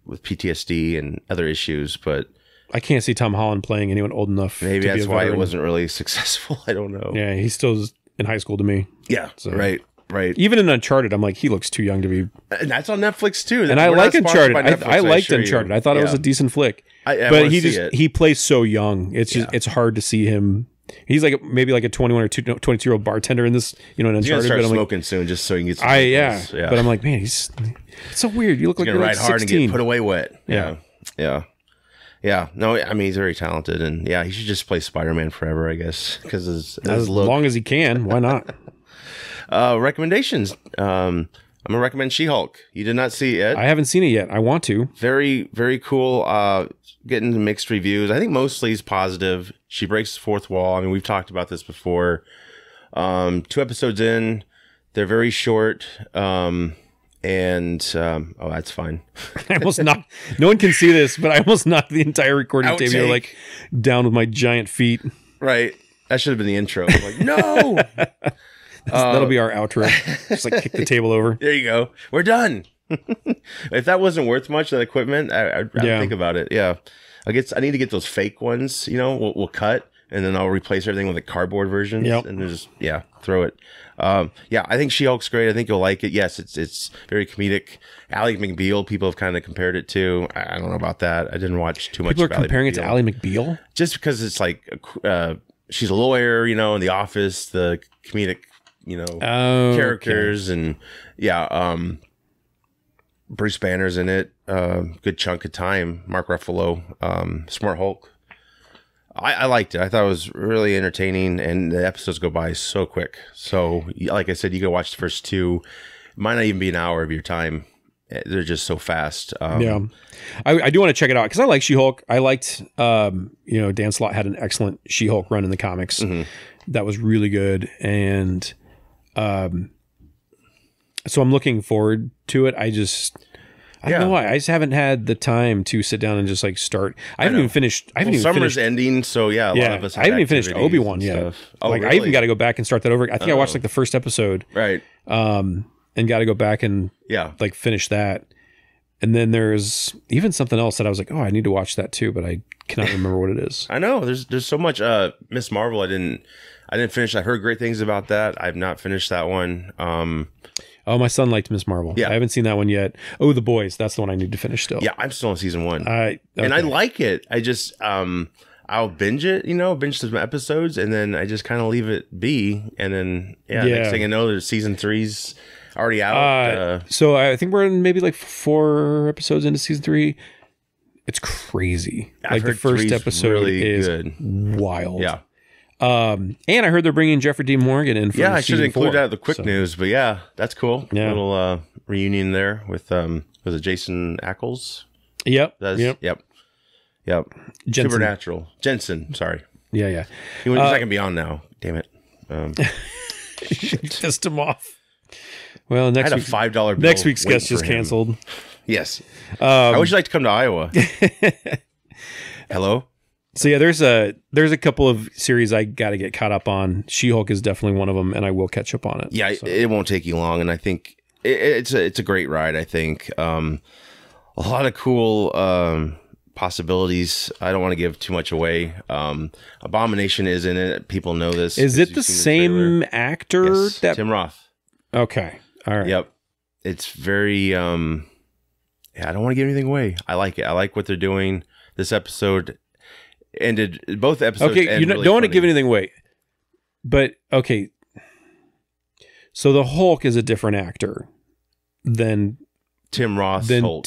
Speaker 2: with PTSD and other issues, but
Speaker 1: I can't see Tom Holland playing anyone old enough.
Speaker 2: Maybe that's why it wasn't really successful. I don't know.
Speaker 1: Yeah, he's still in high school to me.
Speaker 2: Yeah, so, right.
Speaker 1: Even in Uncharted, I'm like, he looks too young to be.
Speaker 2: And that's on Netflix too.
Speaker 1: And I like Uncharted. I liked Uncharted. I thought it was a decent flick. But he plays so young. It's just it's hard to see him. He's like maybe like a 21 or 22-year-old bartender in this, in Uncharted.
Speaker 2: He's gonna start smoking soon, just so he can get some.
Speaker 1: But I'm like, man, it's so weird. You look like you're
Speaker 2: ride hard
Speaker 1: 16.
Speaker 2: and get put away wet.
Speaker 1: Yeah.
Speaker 2: No, I mean, he's very talented, and he should just play Spider-Man forever, I guess, because
Speaker 1: as long as he can, why not?
Speaker 2: Recommendations. I'm gonna recommend She-Hulk. You did not see it yet.
Speaker 1: I haven't seen it yet. I want to.
Speaker 2: Very, very cool. Getting mixed reviews. I think mostly it's positive. She breaks the fourth wall. I mean, we've talked about this before. 2 episodes in, they're very short. Oh, that's fine.
Speaker 1: I almost knocked. No one can see this, but I almost knocked the entire recording table like down with my giant feet.
Speaker 2: Right. That should have been the intro. Like, no.
Speaker 1: That'll be our outro. Just like kick the table over.
Speaker 2: There you go. We're done. If that wasn't worth much, that equipment, I'd think about it. Yeah. I need to get those fake ones, we'll cut and then I'll replace everything with a cardboard version.
Speaker 1: Yep.
Speaker 2: And just, throw it. I think She-Hulk's great. I think you'll like it. Yes, it's very comedic. Ally McBeal, people have kind of compared it to. I don't know about that. I didn't watch too much.
Speaker 1: People are comparing it to Ally McBeal?
Speaker 2: Just because it's like, she's a lawyer, in the office, the comedic, characters and Bruce Banner's in it. Good chunk of time. Mark Ruffalo, Smart Hulk. I liked it. I thought it was really entertaining, and the episodes go by so quick. So, like I said, you can watch the first 2. It might not even be an hour of your time. They're just so fast.
Speaker 1: I do want to check it out because I like She-Hulk. I liked, Dan Slott had an excellent She-Hulk run in the comics. Mm-hmm. That was really good, and so I'm looking forward to it. I don't know why. I just haven't had the time to sit down and just like start. I haven't even finished.
Speaker 2: Summer's ending, so a lot of us.
Speaker 1: I haven't even finished Obi-Wan yet.
Speaker 2: Oh,
Speaker 1: like,
Speaker 2: really?
Speaker 1: I even got to go back and start that over. I think I watched like the first episode,
Speaker 2: right?
Speaker 1: And got to go back and like finish that. And then there's even something else that I was like, oh, I need to watch that too, but I cannot remember what it is.
Speaker 2: I know there's so much. Miss Marvel, I didn't finish. I heard great things about that. I've not finished that one.
Speaker 1: Oh, my son liked Miss Marvel.
Speaker 2: Yeah.
Speaker 1: I haven't seen that one yet. Oh, The Boys. That's the one I need to finish still.
Speaker 2: Yeah, I'm still on season 1.
Speaker 1: Okay.
Speaker 2: And I like it. I just, I'll binge it, binge some episodes, and then I just kind of leave it be. And then, next thing I know, there's season 3's already out.
Speaker 1: So I think we're in maybe like 4 episodes into season 3. It's crazy. Like the first episode really is good. Wild.
Speaker 2: Yeah.
Speaker 1: And I heard they're bringing Jeffrey Dean Morgan in for
Speaker 2: I should include that at the quick
Speaker 1: so.
Speaker 2: news, but yeah, that's cool.
Speaker 1: Yeah.
Speaker 2: A little reunion there with was it Jason Ackles?
Speaker 1: Yep.
Speaker 2: Yep.
Speaker 1: Jensen.
Speaker 2: Supernatural. Jensen, sorry.
Speaker 1: Yeah.
Speaker 2: He's not gonna be on now. Damn it.
Speaker 1: Pissed him off. Well,
Speaker 2: I had a $5 bill.
Speaker 1: Next week's guest just canceled.
Speaker 2: Yes. I would like to come to Iowa. Hello?
Speaker 1: So yeah, there's a couple of series I got to get caught up on. She-Hulk is definitely one of them, and I will catch up on it.
Speaker 2: Yeah, it won't take you long, and I think it's a great ride. I think a lot of cool possibilities. I don't want to give too much away. Abomination is in it. People know this.
Speaker 1: Is it the same actor?
Speaker 2: Yes, Tim Roth.
Speaker 1: Okay, all right.
Speaker 2: Yep. It's very. I don't want to give anything away. I like it. I like what they're doing. This episode ended. Both episodes.
Speaker 1: Okay, you don't want to give anything away, but okay. So the Hulk is a different actor than
Speaker 2: Tim Roth's Hulk.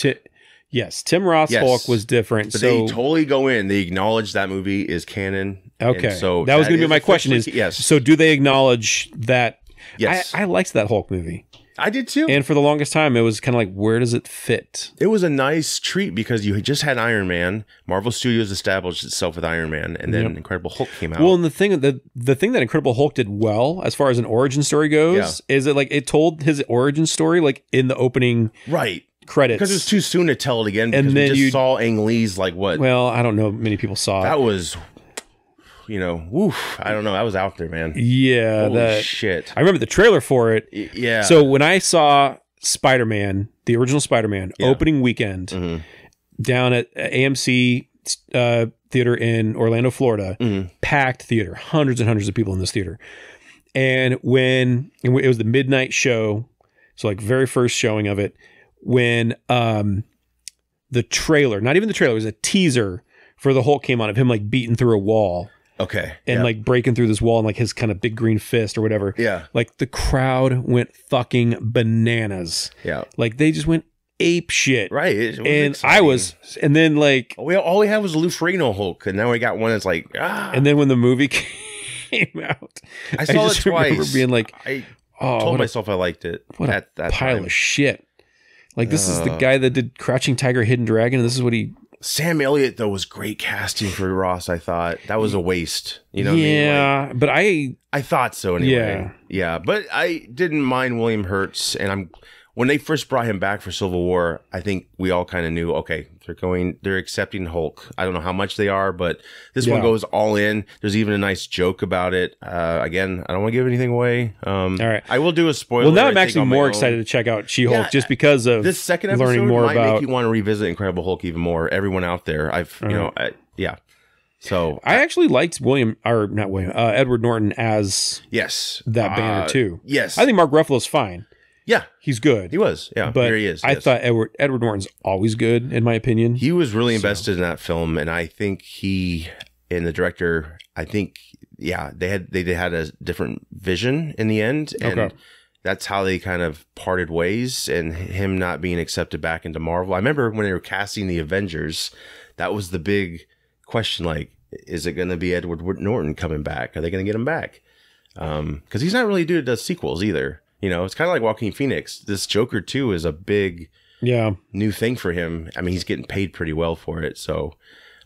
Speaker 1: Yes, Tim Roth's Hulk was different.
Speaker 2: But they totally go in. They acknowledge that movie is canon.
Speaker 1: Okay,
Speaker 2: so
Speaker 1: that was going to be my question. Is
Speaker 2: yes.
Speaker 1: So do they acknowledge that?
Speaker 2: Yes,
Speaker 1: I liked that Hulk movie.
Speaker 2: I did too.
Speaker 1: And for the longest time, it was kind of like, where does it fit?
Speaker 2: It was a nice treat because you had just had Iron Man. Marvel Studios established itself with Iron Man, and then Incredible Hulk came out.
Speaker 1: Well, and the thing that Incredible Hulk did well, as far as an origin story goes, is that like it told his origin story like in the opening credits.
Speaker 2: Because it was too soon to tell it again. Because and then we just saw Ang Lee's like what?
Speaker 1: Well, I don't know. Many people saw
Speaker 2: that was. Woof. I don't know. I was out there, man.
Speaker 1: Yeah.
Speaker 2: Holy shit.
Speaker 1: I remember the trailer for it.
Speaker 2: Yeah.
Speaker 1: So when I saw Spider-Man, the original Spider-Man, opening weekend down at AMC theater in Orlando, Florida, packed theater, hundreds and hundreds of people in this theater. And when it was the midnight show, so like very first showing of it, when the trailer, not even the trailer, it was a teaser for the Hulk came on of him like beating through a wall.
Speaker 2: Okay.
Speaker 1: And like breaking through this wall and like his kind of big green fist or whatever.
Speaker 2: Yeah.
Speaker 1: Like the crowd went fucking bananas.
Speaker 2: Yeah.
Speaker 1: Like they just went ape shit.
Speaker 2: Right. It was
Speaker 1: and
Speaker 2: exciting.
Speaker 1: I was, and then like.
Speaker 2: All we had was Lou Ferrigno Hulk. And now we got one that's like,
Speaker 1: And then when the movie came out,
Speaker 2: I saw it twice.
Speaker 1: Remember being like,
Speaker 2: I told myself I liked it.
Speaker 1: What a pile of shit. Like this is the guy that did Crouching Tiger, Hidden Dragon. And this is what he.
Speaker 2: Sam Elliott, though, was great casting for Ross, I thought. That was a waste. You know what I mean?
Speaker 1: Yeah, but
Speaker 2: I thought so anyway. Yeah, but I didn't mind William Hurt's, and when they first brought him back for Civil War, I think we all kind of knew, okay, they're accepting Hulk. I don't know how much they are, but this one goes all in. There's even a nice joke about it. Again, I don't want to give anything away. All
Speaker 1: right.
Speaker 2: I will do a spoiler.
Speaker 1: Well, now I'm actually more excited to check out She-Hulk just because of
Speaker 2: this second episode
Speaker 1: learning more
Speaker 2: might
Speaker 1: about.
Speaker 2: Make you want to revisit Incredible Hulk even more. Everyone out there, So
Speaker 1: I actually liked Edward Norton as that Banner too.
Speaker 2: Yes,
Speaker 1: I think Mark Ruffalo's fine.
Speaker 2: Yeah,
Speaker 1: he's good.
Speaker 2: He was, but here he is.
Speaker 1: I thought Edward Norton's always good, in my opinion.
Speaker 2: He was really invested in that film, and I think he and the director, they had a different vision in the end, and that's how they kind of parted ways. And him not being accepted back into Marvel. I remember when they were casting the Avengers, that was the big question: like, is it going to be Edward Norton coming back? Are they going to get him back? Because he's not really does sequels either. It's kind of like Joaquin Phoenix. This Joker 2 is a big new thing for him. I mean, he's getting paid pretty well for it. So,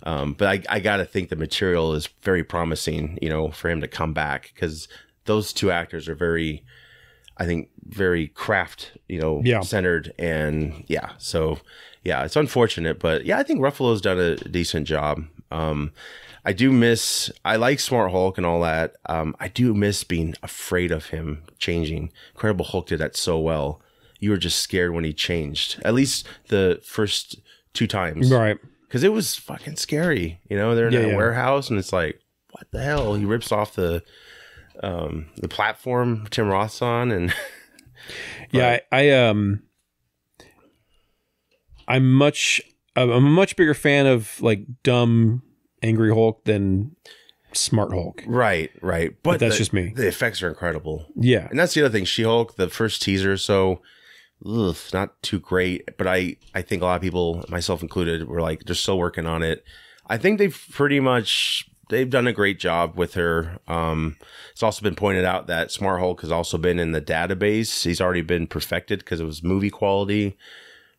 Speaker 2: but I got to think the material is very promising, for him to come back, because those two actors are very craft, centered. And so it's unfortunate, but I think Ruffalo's done a decent job. I like Smart Hulk and all that. I do miss being afraid of him changing. Incredible Hulk did that so well. you were just scared when he changed. At least the first 2 times.
Speaker 1: Right.
Speaker 2: Because it was fucking scary. You know, they're in a warehouse and it's like, what the hell? He rips off the platform Tim Roth's on, and
Speaker 1: I'm a much bigger fan of like dumb angry Hulk than smart Hulk.
Speaker 2: Right. But
Speaker 1: that's just me.
Speaker 2: The effects are incredible.
Speaker 1: Yeah.
Speaker 2: And that's the other thing. She-Hulk, the first teaser, so not too great. But I think a lot of people, myself included, were like, they're still working on it. I think they've done a great job with her. It's also been pointed out that Smart Hulk has also been in the database. He's already been perfected because it was movie quality.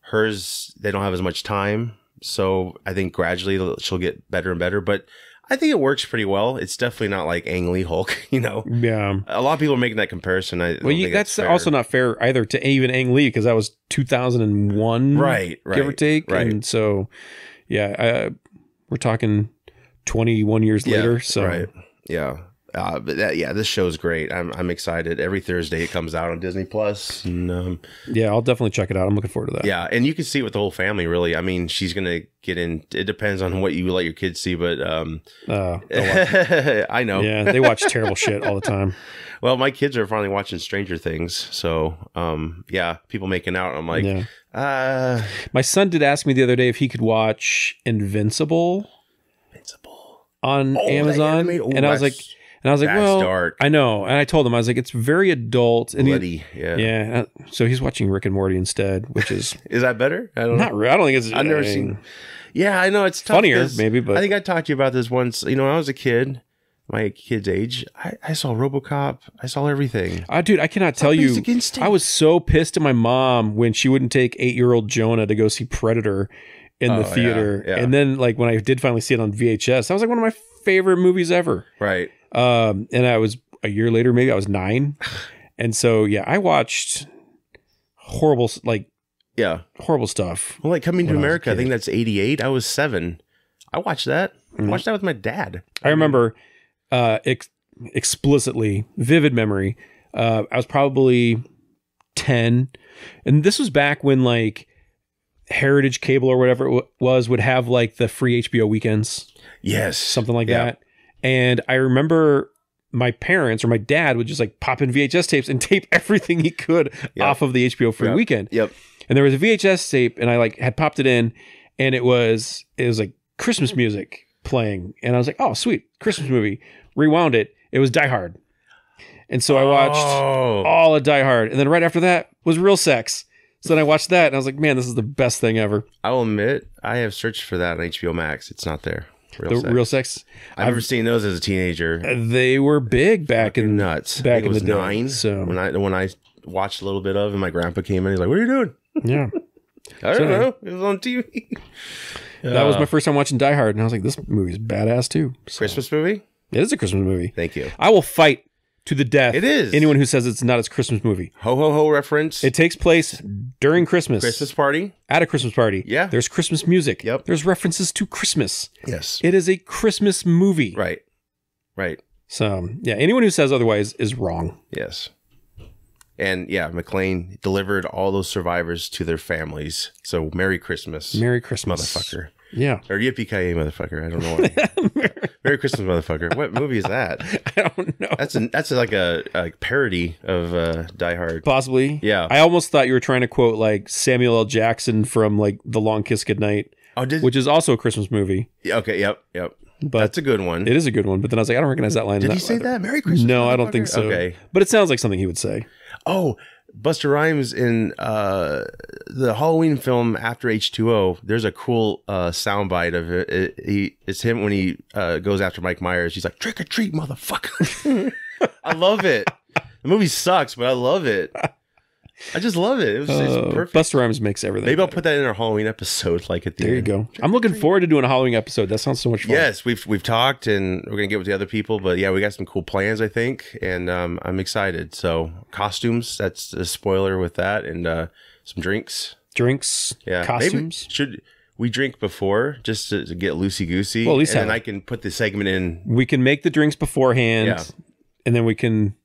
Speaker 2: Hers, they don't have as much time. So I think gradually she'll get better and better. But I think it works pretty well. It's definitely not like Ang Lee Hulk, you know?
Speaker 1: Yeah.
Speaker 2: A lot of people are making that comparison.
Speaker 1: That's also not fair either to even Ang Lee, because that was 2001.
Speaker 2: Right.
Speaker 1: Give or take.
Speaker 2: Right.
Speaker 1: And so, we're talking 21 years later. So
Speaker 2: right. Yeah. But this show's great. I'm excited. Every Thursday it comes out on Disney Plus. And,
Speaker 1: I'll definitely check it out. I'm looking forward to that.
Speaker 2: Yeah, and you can see it with the whole family. Really, I mean, she's gonna get in. It depends on what you let your kids see, but I know.
Speaker 1: Yeah, they watch terrible shit all the time.
Speaker 2: Well, my kids are finally watching Stranger Things, so people making out. I'm like,
Speaker 1: my son did ask me the other day if he could watch Invincible on Amazon, and I was like. And I was like, well, dark. I know. And I told him, I was like, it's very adult. And
Speaker 2: bloody,
Speaker 1: yeah. So he's watching Rick and Morty instead, which is...
Speaker 2: Is that better? I don't know.
Speaker 1: Not really. I don't think it's...
Speaker 2: I've never seen... Yeah, I know. It's tough.
Speaker 1: Funnier, maybe, but...
Speaker 2: I think I talked to you about this once. You know, when I was a kid, my kid's age, I saw RoboCop. I saw everything.
Speaker 1: Dude, I cannot tell you. I was so pissed at my mom when she wouldn't take 8-year-old Jonah to go see Predator in the theater. Yeah. And then, like, when I did finally see it on VHS, that was like one of my favorite movies ever.
Speaker 2: Right.
Speaker 1: And I was a year later, maybe I was 9. And so, I watched horrible stuff. Well,
Speaker 2: like Coming to America, I think that's 88. I was 7. I watched that. I watched that with my dad.
Speaker 1: I remember explicitly, vivid memory. I was probably 10. And this was back when like Heritage Cable or whatever it was would have like the free HBO weekends.
Speaker 2: Yes.
Speaker 1: Something like that. And I remember my parents or my dad would just like pop in VHS tapes and tape everything he could off of the HBO free weekend.
Speaker 2: Yep.
Speaker 1: And there was a VHS tape and I like had popped it in and it was like Christmas music playing. And I was like, oh, sweet. Christmas movie. Rewound it. It was Die Hard. And so I watched all of Die Hard. And then right after that was Real Sex. So then I watched that and I was like, man, this is the best thing ever.
Speaker 2: I will admit, I have searched for that on HBO Max. It's not there.
Speaker 1: Real Sex.
Speaker 2: I've never seen those as a teenager.
Speaker 1: They were big back in
Speaker 2: nuts.
Speaker 1: Back in the day.
Speaker 2: 9.
Speaker 1: So
Speaker 2: when I watched a little bit of, and my grandpa came in, he's like, "What are you doing?"
Speaker 1: Yeah,
Speaker 2: I don't know. It was on TV.
Speaker 1: That was my first time watching Die Hard, and I was like, "This movie's badass too." So,
Speaker 2: Christmas movie?
Speaker 1: It is a Christmas movie.
Speaker 2: Thank you.
Speaker 1: I will fight to the death.
Speaker 2: It is.
Speaker 1: Anyone who says it's not a Christmas movie.
Speaker 2: Ho ho ho reference.
Speaker 1: It takes place during Christmas.
Speaker 2: Christmas party.
Speaker 1: At a Christmas party.
Speaker 2: Yeah.
Speaker 1: There's Christmas music.
Speaker 2: Yep.
Speaker 1: There's references to Christmas.
Speaker 2: Yes.
Speaker 1: It is a Christmas movie.
Speaker 2: Right.
Speaker 1: So, anyone who says otherwise is wrong.
Speaker 2: Yes. And McClane delivered all those survivors to their families. So Merry Christmas.
Speaker 1: Merry Christmas.
Speaker 2: Motherfucker.
Speaker 1: Yeah.
Speaker 2: Or yippee-ki-yay, motherfucker. I don't know what. Merry Christmas, motherfucker. What movie is that?
Speaker 1: I don't know.
Speaker 2: That's like a parody of Die Hard.
Speaker 1: Possibly.
Speaker 2: Yeah.
Speaker 1: I almost thought you were trying to quote like Samuel L. Jackson from like The Long Kiss Goodnight, which is also a Christmas movie.
Speaker 2: Okay. Yep. But that's a good one.
Speaker 1: It is a good one. But then I was like, I don't recognize that line.
Speaker 2: Did he say that? Merry Christmas.
Speaker 1: No, I don't think so.
Speaker 2: Okay.
Speaker 1: But it sounds like something he would say.
Speaker 2: Oh, Busta Rhymes in the Halloween film After H2O, there's a cool soundbite of it. It's him when he goes after Mike Myers. He's like, trick or treat, motherfucker. I love it. The movie sucks, but I love it. I just love it. It's perfect.
Speaker 1: Busta Rhymes makes everything.
Speaker 2: Maybe I'll put that in our Halloween episode, like at the end.
Speaker 1: There you go. I'm looking forward to doing a Halloween episode. That sounds so much fun.
Speaker 2: Yes, we've talked, and we're gonna get with the other people. But we got some cool plans, I think, and I'm excited. So costumes. That's a spoiler with that, and some drinks.
Speaker 1: Costumes.
Speaker 2: Maybe should we drink before just to get loosey goosey?
Speaker 1: Well, at least
Speaker 2: and then I can put the segment in.
Speaker 1: We can make the drinks beforehand, and then we can.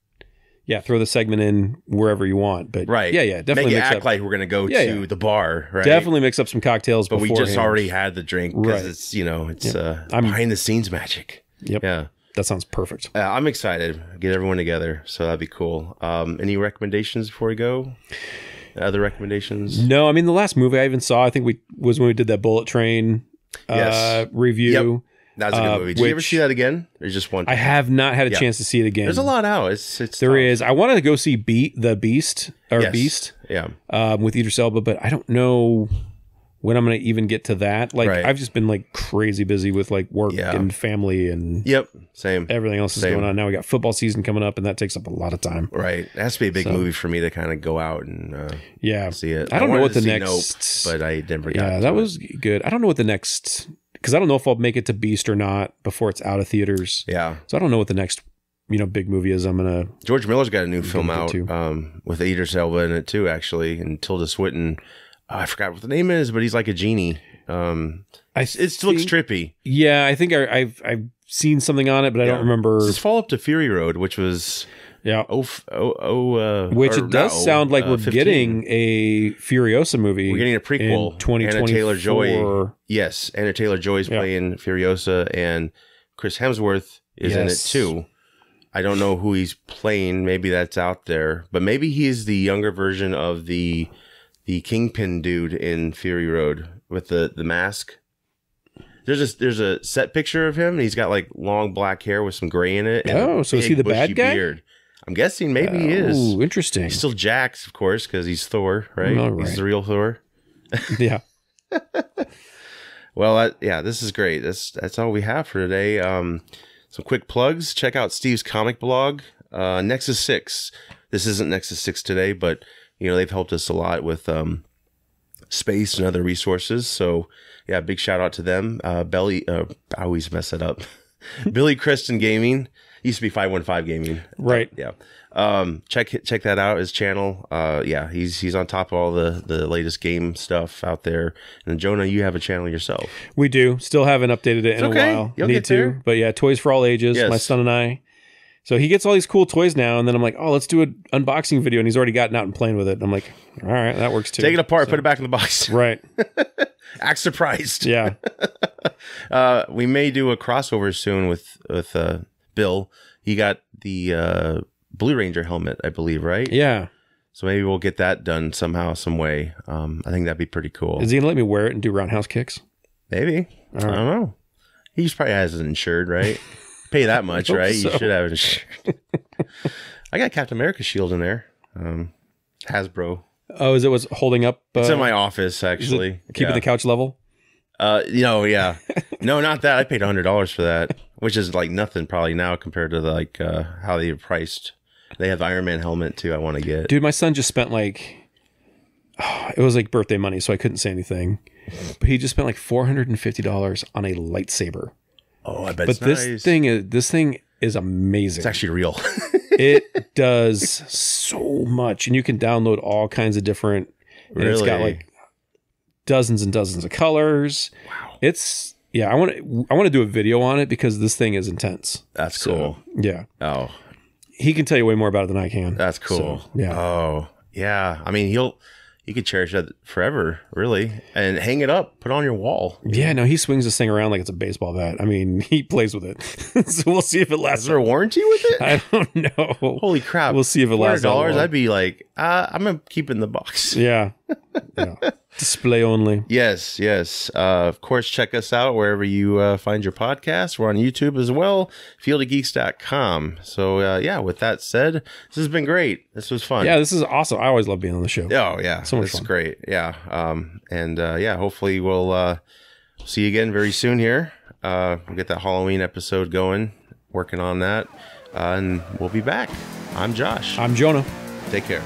Speaker 1: throw the segment in wherever you want. But definitely
Speaker 2: make it act like we're gonna go to the bar. Right,
Speaker 1: definitely mix up some cocktails.
Speaker 2: But we just already had the drink because it's it's behind the scenes magic.
Speaker 1: Yep.
Speaker 2: Yeah.
Speaker 1: That sounds perfect.
Speaker 2: I'm excited. Get everyone together, so that'd be cool. Any recommendations before we go? Other recommendations?
Speaker 1: No, I mean the last movie I even saw, I think was when we did that Bullet Train review.
Speaker 2: Yep. That's a good movie. Did you ever see that again? Or just one?
Speaker 1: I have not had a chance to see it again.
Speaker 2: There's a lot out. It's
Speaker 1: there is. I wanted to go see The Beast Beast.
Speaker 2: Yeah.
Speaker 1: With Idris Elba, but I don't know when I'm going to even get to that. Like I've just been like crazy busy with like work and family and
Speaker 2: same.
Speaker 1: Everything else is going on. Now we got football season coming up and that takes up a lot of time.
Speaker 2: Right. It has to be a big movie for me to kind of go out and see it.
Speaker 1: I don't know what the next
Speaker 2: Nope, but I never got
Speaker 1: that was good. I don't know what the next, because I don't know if I'll make it to Beast or not before it's out of theaters.
Speaker 2: Yeah.
Speaker 1: So I don't know what the next big movie is. I'm gonna
Speaker 2: George Miller's got a new film out with Idris Elba in it too, actually, and Tilda Swinton. I forgot what the name is, but he's like a genie. It looks trippy.
Speaker 1: Yeah, I think I've seen something on it, but I don't remember.
Speaker 2: It's follow up to Fury Road, which was
Speaker 1: which it does sound like we're 15. Getting a Furiosa movie.
Speaker 2: We're getting a prequel.
Speaker 1: 2024.
Speaker 2: Anna Taylor-Joy. Yes, Anna Taylor-Joy is playing Furiosa, and Chris Hemsworth is in it too. I don't know who he's playing. Maybe that's out there, but maybe he's the younger version of the Kingpin dude in Fury Road with the mask. There's a set picture of him. And he's got like long black hair with some gray in it. And
Speaker 1: so is he the bad guy?
Speaker 2: Beard. I'm guessing maybe he is.
Speaker 1: Ooh, interesting.
Speaker 2: He's still Jax, of course, because he's Thor, right? He's the real Thor.
Speaker 1: Yeah.
Speaker 2: Well, this is great. That's all we have for today. Some quick plugs. Check out Steve's comic blog, Nexus 6. This isn't Nexus 6 today, but they've helped us a lot with space and other resources. So big shout out to them. I always mess it up. Billy Kristen Gaming. Used to be 515 Gaming.
Speaker 1: Right.
Speaker 2: Check that out, his channel. He's on top of all the latest game stuff out there. And Jonah, you have a channel yourself.
Speaker 1: We do. Still haven't updated it in a while.
Speaker 2: You'll get there.
Speaker 1: But Toys for All Ages, my son and I. So he gets all these cool toys now, and then I'm like, oh, let's do an unboxing video, and he's already gotten out and playing with it. I'm like, all right, that works too.
Speaker 2: Take it apart, put it back in the box.
Speaker 1: Right.
Speaker 2: Act surprised.
Speaker 1: Yeah.
Speaker 2: We may do a crossover soon with Bill. He got the Blue Ranger helmet, I believe, right?
Speaker 1: Yeah.
Speaker 2: So maybe we'll get that done somehow, some way. I think that'd be pretty cool.
Speaker 1: Is he going to let me wear it and do roundhouse kicks?
Speaker 2: Maybe. I don't know. He probably has it insured, right? Pay that much, right? So. You should have it insured. I got Captain America's shield in there. Hasbro.
Speaker 1: Oh, is it what's holding up?
Speaker 2: It's in my office, actually.
Speaker 1: Keeping the couch level?
Speaker 2: No, not that. I paid $100 for that, which is like nothing probably now compared to how they priced. They have the Iron Man helmet too. I want to get.
Speaker 1: Dude, my son just spent it was like birthday money, so I couldn't say anything. But he just spent like $450 on a lightsaber.
Speaker 2: Oh, I bet.
Speaker 1: But this thing is amazing.
Speaker 2: It's actually real.
Speaker 1: It does so much, and you can download all kinds of different. And it's got like dozens and dozens of colors.
Speaker 2: Wow.
Speaker 1: It's I want to do a video on it because this thing is intense.
Speaker 2: That's cool.
Speaker 1: Yeah.
Speaker 2: Oh.
Speaker 1: He can tell you way more about it than I can.
Speaker 2: That's cool.
Speaker 1: So, yeah.
Speaker 2: Oh, yeah. I mean, you could cherish that forever, really, and hang it up, put it on your wall.
Speaker 1: Yeah, no, he swings this thing around like it's a baseball bat. I mean, he plays with it. So we'll see if it lasts.
Speaker 2: Is there a warranty with it?
Speaker 1: I don't know.
Speaker 2: Holy crap.
Speaker 1: We'll see if it lasts.
Speaker 2: $400, I'd be like, I'm going to keep it in the box.
Speaker 1: Yeah. Display only.
Speaker 2: Yes. Of course, check us out wherever you find your podcast. We're on YouTube as well, fieldofgeeks.com. So, with that said, this has been great. This was fun.
Speaker 1: Yeah, this is awesome. I always love being on the show.
Speaker 2: Oh, yeah.
Speaker 1: So much fun.
Speaker 2: Great. Yeah. Hopefully we'll see you again very soon here. We'll get that Halloween episode going, working on that, and we'll be back. I'm Josh.
Speaker 1: I'm Jonah.
Speaker 2: Take care.